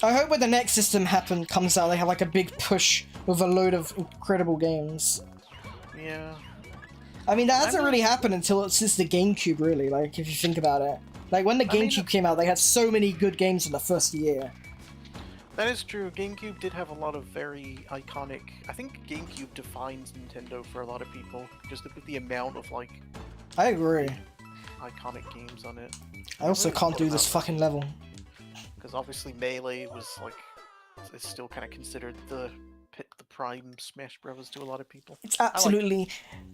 I hope when the next system comes out, they have like a big push with a load of incredible games. Yeah. I mean, that hasn't really happened since the GameCube, really, like, if you think about it. Like, when the GameCube came out, they had so many good games in the first year. That is true. GameCube did have a lot of very iconic... I think GameCube defines Nintendo for a lot of people, just with the amount of, like... I agree. Iconic games on it. I also can't do this fucking level. Because obviously Melee was, like... It's still kind of considered the prime Smash Bros. To a lot of people. It's absolutely...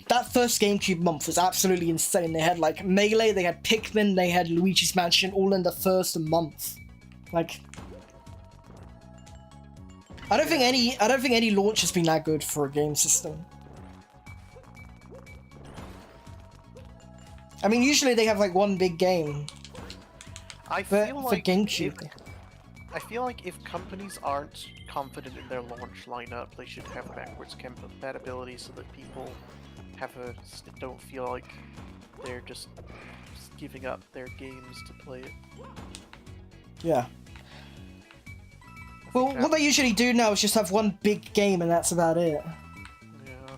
That first GameCube month was absolutely insane. They had, like, Melee, they had Pikmin, they had Luigi's Mansion, all in the first month. Like... I don't think any launch has been that good for a game system. I mean, usually they have, like, one big game. But for GameCube... I feel like if companies aren't confident in their launch lineup, they should have backwards compatibility so that people don't feel like they're just giving up their games to play it. Yeah. Well, what they usually do now is just have one big game and that's about it. Yeah.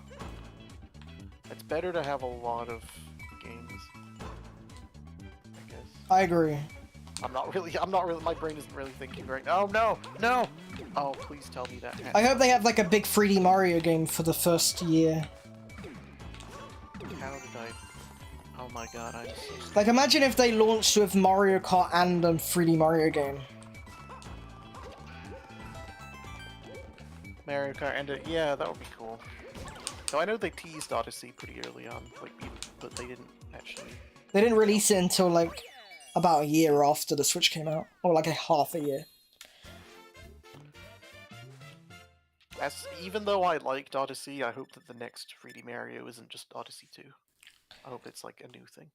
It's better to have a lot of games, I guess. I agree. I'm not really, my brain isn't really thinking right now. Oh, no! Oh, please tell me that. I hope they have like a big 3D Mario game for the first year. How did I... Oh my god, I'm so stupid. Like, imagine if they launched with Mario Kart and a 3D Mario game. Mario Kart and yeah, that would be cool. So I know they teased Odyssey pretty early on, like, but they didn't actually... They didn't release it until like about a year after the Switch came out, or like a half a year. Even though I liked Odyssey, I hope that the next 3D Mario isn't just Odyssey 2. I hope it's like a new thing.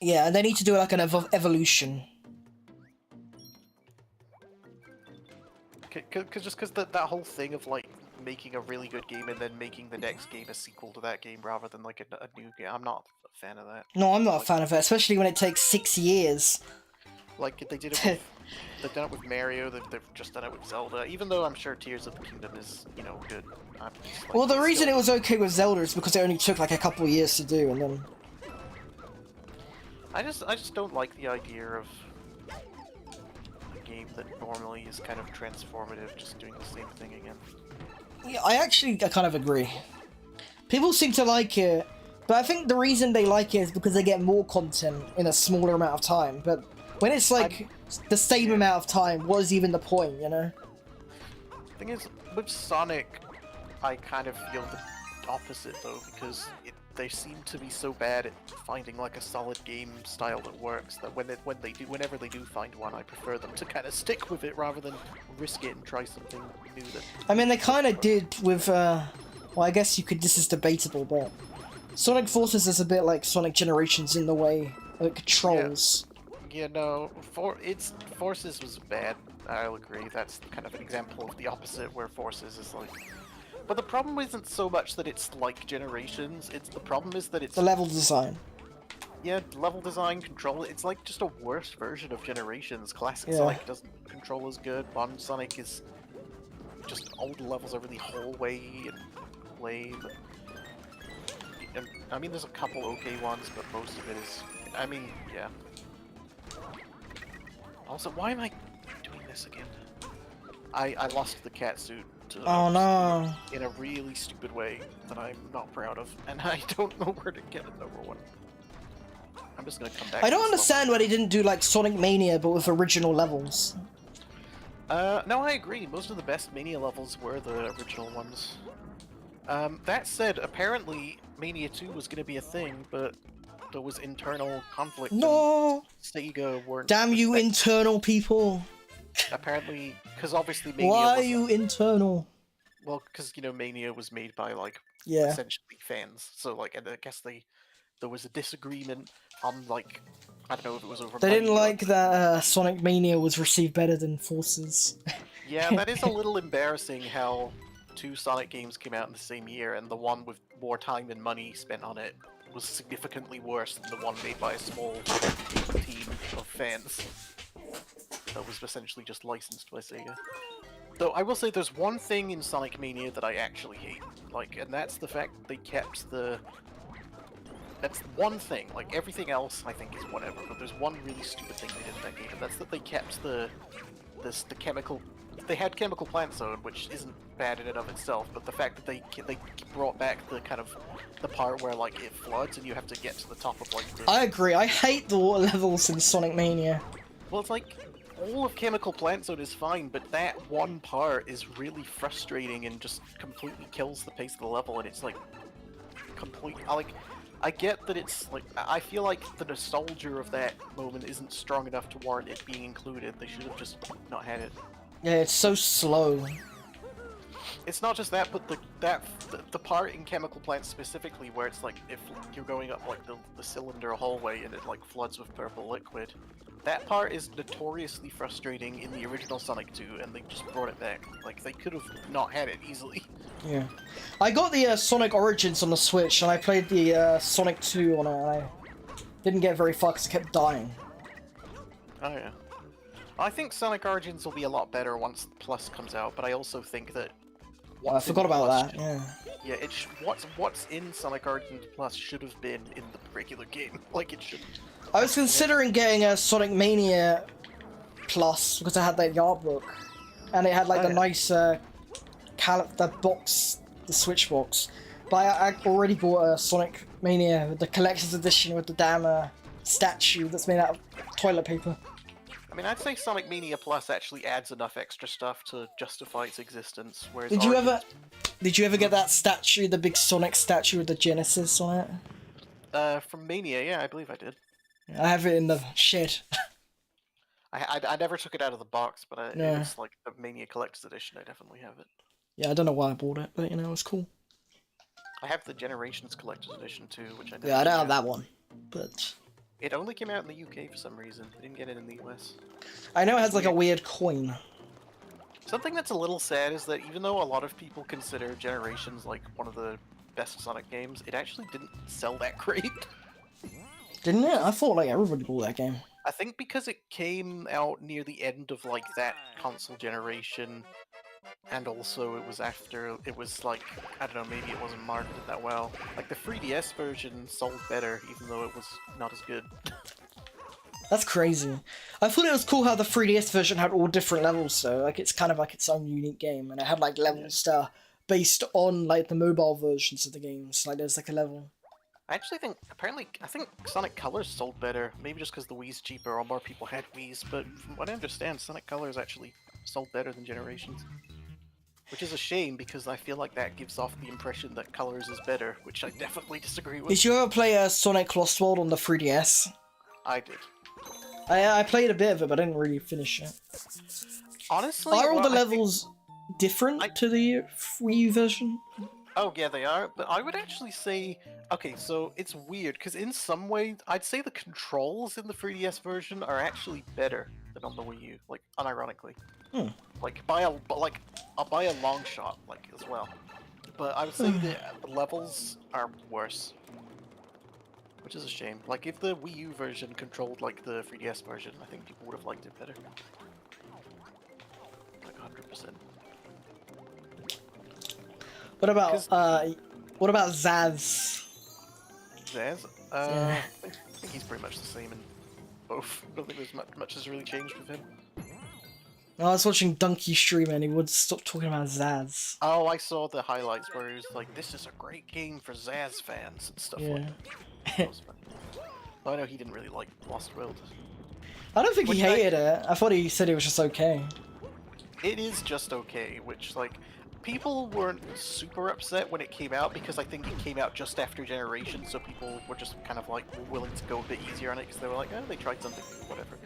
Yeah, and they need to do like an evolution. Because that whole thing of like making a really good game and then making the next game a sequel to that game rather than like a new game, I'm not a fan of that. No, I'm not a fan of it, especially when it takes 6 years. Like they did it with, they've done it with Mario, they've just done it with Zelda, even though I'm sure Tears of the Kingdom is, you know, good. Like, well, the reason it was okay with Zelda is because it only took like a couple of years to do, and then... I just don't like the idea of a game that normally is kind of transformative, just doing the same thing again. Yeah, I kind of agree. People seem to like it, but I think the reason they like it is because they get more content in a smaller amount of time, but when it's like the same amount of time, what is even the point, you know? Thing is, with Sonic, I kind of feel the opposite though, because they seem to be so bad at finding like a solid game style that works that whenever they do find one, I prefer them to kind of stick with it rather than risk it and try something new. I mean, they kind of did with, well, I guess this is debatable, but Sonic Forces is a bit like Sonic Generations in the way it controls. Yeah, no, Forces was bad. I'll agree. That's kind of an example of the opposite, where Forces is like. But the problem isn't so much that it's like Generations. The problem is that it's the level design. Yeah, level design, control. It's like just a worse version of Generations. Classic Yeah. Sonic doesn't control as good. Modern Sonic is just all the levels are really hallway and lame. And, I mean, there's a couple okay ones, but most of it is. I mean, yeah. Also, why am I doing this again? I lost the cat suit. Oh no. In a really stupid way that I'm not proud of, and I don't know where to get another one. I'm just gonna come back. I don't understand why they didn't do like Sonic Mania, but with original levels. No, I agree. Most of the best Mania levels were the original ones. That said, apparently Mania 2 was gonna be a thing, but there was internal conflict. No! Sega weren't... Damn you internal people! Apparently, because obviously Mania Why are wasn't... you internal? Well, because Mania was made by like Yeah. essentially fans, so like, and I guess there was a disagreement on like, I don't know if it was over They money didn't or like that Sonic Mania was received better than Forces. yeah, that is a little embarrassing how two Sonic games came out in the same year, and the one with more time and money spent on it was significantly worse than the one made by a small team of fans that was essentially just licensed by Sega. Though I will say there's one thing in Sonic Mania that I actually hate, like, and that's the fact that they kept the... That's one thing, like everything else I think is whatever, but there's one really stupid thing they did in that game, and that's that they kept the chemical... They had Chemical Plant Zone, which isn't bad in and of itself, but the fact that they brought back the kind of the part where like it floods and you have to get to the top of like the... I agree. I hate the water levels in Sonic Mania. Well, it's like all of Chemical Plant Zone is fine, but that one part is really frustrating and just completely kills the pace of the level, and it's like completely like. I get that it's like, I feel like the nostalgia of that moment isn't strong enough to warrant it being included. They should have just not had it. Yeah, it's so slow. It's not just that, but the part in Chemical Plant specifically where it's like if you're going up like the cylinder hallway and it like floods with purple liquid. That part is notoriously frustrating in the original Sonic 2, and they just brought it back. Like, they could have not had it easily. Yeah. I got the Sonic Origins on the Switch, and I played the Sonic 2 on it, and I didn't get very far because I kept dying. Oh yeah. I think Sonic Origins will be a lot better once Plus comes out, but I also think that... I forgot about that, yeah. Yeah, what's in Sonic Origins Plus should have been in the regular game. Like, it should... I was considering getting a Sonic Mania Plus because I had the art book, and it had like the nice the box, the Switch box. But I already bought a Sonic Mania with the collector's edition with the damn statue that's made out of toilet paper. I mean, I'd say Sonic Mania Plus actually adds enough extra stuff to justify its existence. Whereas Did you ever get that statue, the big Sonic statue with the Genesis on it? From Mania, yeah, I believe I did. I have it in the shed. I never took it out of the box, but it was like a Mania Collector's Edition. I definitely have it. Yeah, I don't know why I bought it, but you know, it was cool. I have the Generations Collector's Edition too, which I never I don't have that one, but... It only came out in the UK for some reason. I didn't get it in the US. I know it has like a weird coin. Something that's a little sad is that even though a lot of people consider Generations like one of the best Sonic games, it actually didn't sell that great. Didn't it? I thought like everybody bought that game. I think because it came out near the end of like that console generation, and also it was after, it was like, I don't know, maybe it wasn't marketed that well. Like the 3DS version sold better, even though it was not as good. That's crazy. I thought it was cool how the 3DS version had all different levels though, like it's kind of like its own unique game, and it had like levels that are based on like the mobile versions of the games, like there's like a level. I actually think, I think Sonic Colors sold better, maybe just because the Wii's cheaper or more people had Wii's, but from what I understand, Sonic Colors actually sold better than Generations. Which is a shame, because I feel like that gives off the impression that Colors is better, which I definitely disagree with. Did you ever play Sonic Lost World on the 3DS? I did. I played a bit of it, but I didn't really finish it. Honestly, are all the levels different to the Wii U version? Oh yeah, they are, but I would actually say, okay, so it's weird, because in some way, I'd say the controls in the 3DS version are actually better than on the Wii U, like, unironically. Like, by a long shot, like, as well. But I would say the levels are worse. Which is a shame. Like, if the Wii U version controlled like the 3DS version, I think people would have liked it better. Like, 100%. What about Zaz? Zaz? Yeah. I think he's pretty much the same in both. I don't think there's much has really changed with him. I was watching Donkey stream and he would stop talking about Zaz. Oh, I saw the highlights where he was like, "This is a great game for Zaz fans" and stuff like that. That was funny. I know he didn't really like Lost World. I don't think he hated it. I thought he said it was just okay. It is just okay, which, like, people weren't super upset when it came out because I think it came out just after Generation, so people were just kind of, like, willing to go a bit easier on it because they were like, oh, they tried something new, whatever.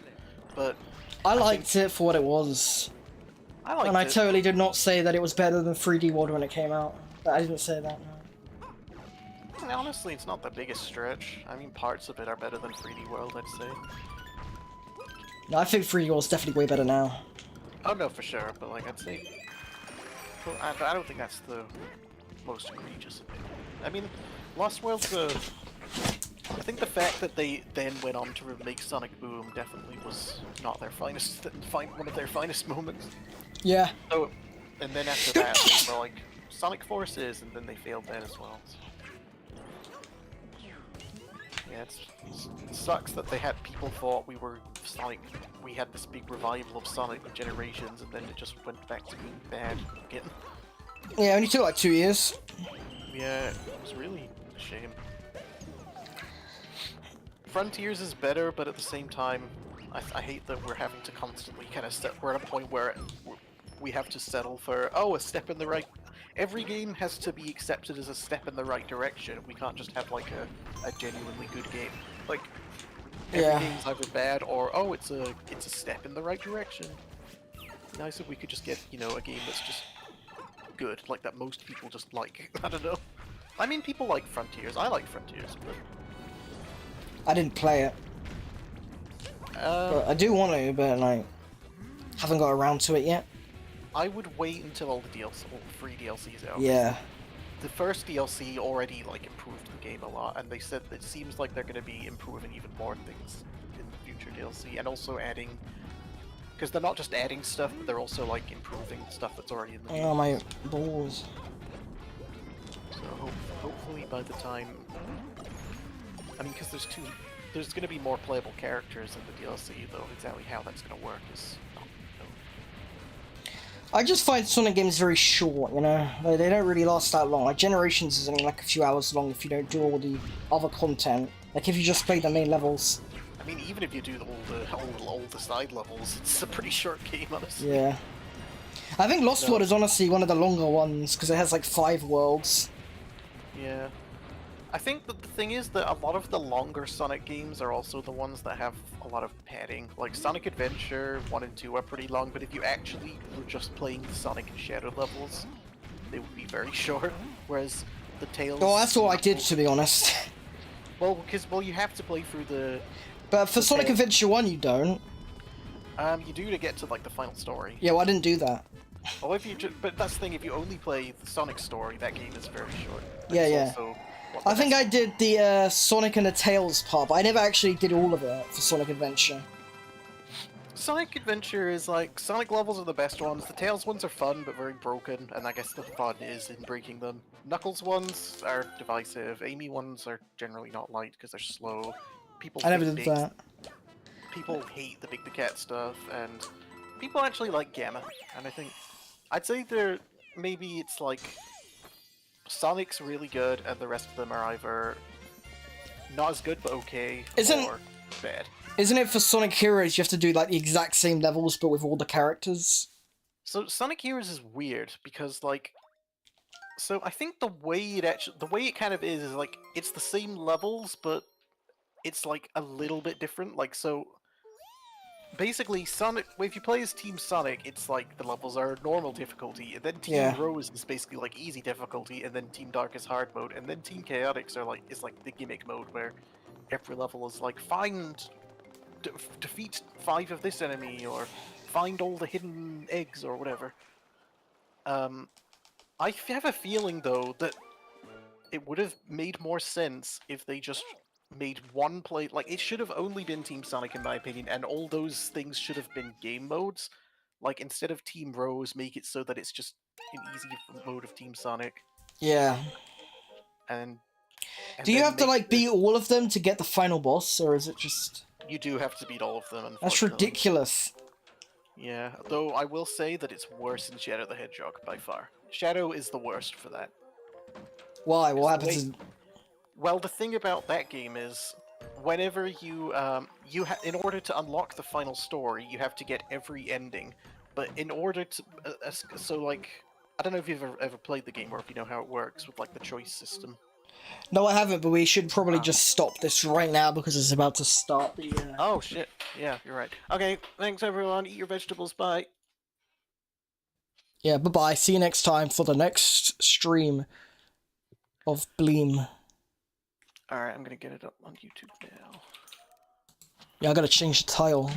But I liked it for what it was. I liked And I it. totally did not say that it was better than 3D World when it came out. I didn't say that, no. And honestly, it's not the biggest stretch. I mean, parts of it are better than 3D World, I'd say. No, I think 3D World's definitely way better now. Oh no, for sure, but like, I'd say... Well, I don't think that's the most egregious of it. I mean, Lost World's I think the fact that they then went on to remake Sonic Boom definitely was not their finest, one of their finest moments. Yeah. So, and then after that, they were like Sonic Forces, and then they failed that as well. So. Yeah, it sucks that they had people thought we were Sonic. We had this big revival of Sonic Generations, and then it just went back to being bad again. Yeah, it only took like 2 years. Yeah, it was really a shame. Frontiers is better, but at the same time, I hate that we're having to constantly kind of we're at a point where we have to settle for, oh, a step in the right... Every game has to be accepted as a step in the right direction. We can't just have like a genuinely good game. Like, every game's either bad or, oh, it's a step in the right direction. It'd be nice if we could just get, you know, a game that's just good, like that most people just like. I don't know. I mean, people like Frontiers. I like Frontiers, but... I didn't play it. But I do want to, but like, haven't got around to it yet. I would wait until all the DLC, all 3 DLCs out. Yeah. The first DLC already like improved the game a lot, and they said that it seems like they're going to be improving even more things in the future DLC, and also adding, because they're not just adding stuff, but they're also like improving stuff that's already in the game. Oh, my balls. So hopefully by the time, I mean, because there's going to be more playable characters in the DLC, though exactly how that's going to work is not known. I just find Sonic games very short, you know? Like, they don't really last that long. Like, Generations is only like a few hours long if you don't do all the other content. Like, if you just play the main levels. I mean, even if you do all the side levels, it's a pretty short game, honestly. Yeah. I think Lost World is honestly one of the longer ones, because it has like 5 worlds. Yeah. I think that the thing is that a lot of the longer Sonic games are also the ones that have a lot of padding. Like Sonic Adventure 1 and 2 are pretty long, but if you actually were just playing the Sonic and Shadow levels, they would be very short. Whereas the Tails... Oh, that's what I did, to be honest. Well, because you have to play through the... But for Sonic Adventure 1 you don't. You do to get to like the final story. Yeah, well, I didn't do that. Well, but that's the thing, if you only play the Sonic story, that game is very short. But Yeah, it's yeah. also I think I did the Sonic and the Tails part, but I never actually did all of it for Sonic Adventure. Sonic Adventure is like, Sonic levels are the best ones. The Tails ones are fun, but very broken, and I guess the fun is in breaking them. Knuckles ones are divisive. Amy ones are generally not liked because they're slow. I never did that. People hate the Big the Cat stuff, and people actually like Gamma. And I think, I'd say maybe it's like, Sonic's really good, and the rest of them are either not as good but okay, or bad. Isn't it for Sonic Heroes you have to do like the exact same levels but with all the characters? So Sonic Heroes is weird because like, so I think the way it kind of is like it's the same levels but it's like a little bit different. Like so, basically Sonic, if you play as Team Sonic, it's like the levels are normal difficulty, and then Team Rose is basically like easy difficulty, and then Team Dark is hard mode, and then Team Chaotix is like the gimmick mode where every level is like defeat 5 of this enemy, or find all the hidden eggs, or whatever. I have a feeling though that it would have made more sense if they just made one play, like it should have only been Team Sonic in my opinion, and all those things should have been game modes. Like instead of Team Rose, make it so that it's just an easy mode of Team Sonic. Yeah. And do you have to like beat all of them to get the final boss, or is it just... You do have to beat all of them, That's ridiculous. Yeah, though I will say that it's worse in Shadow the Hedgehog by far. Shadow is the worst for that. Why? What happens? Well, the thing about that game is, whenever you in order to unlock the final story, you have to get every ending. But in order to, so like, I don't know if you've ever played the game or if you know how it works with like the choice system. No, I haven't, but we should probably just stop this right now because it's about to start the... Oh shit, yeah, you're right. Okay, thanks everyone, eat your vegetables, bye. Yeah, bye-bye. See you next time for the next stream of Bleem. Alright, I'm gonna get it up on YouTube now. Yeah, I gotta change the title.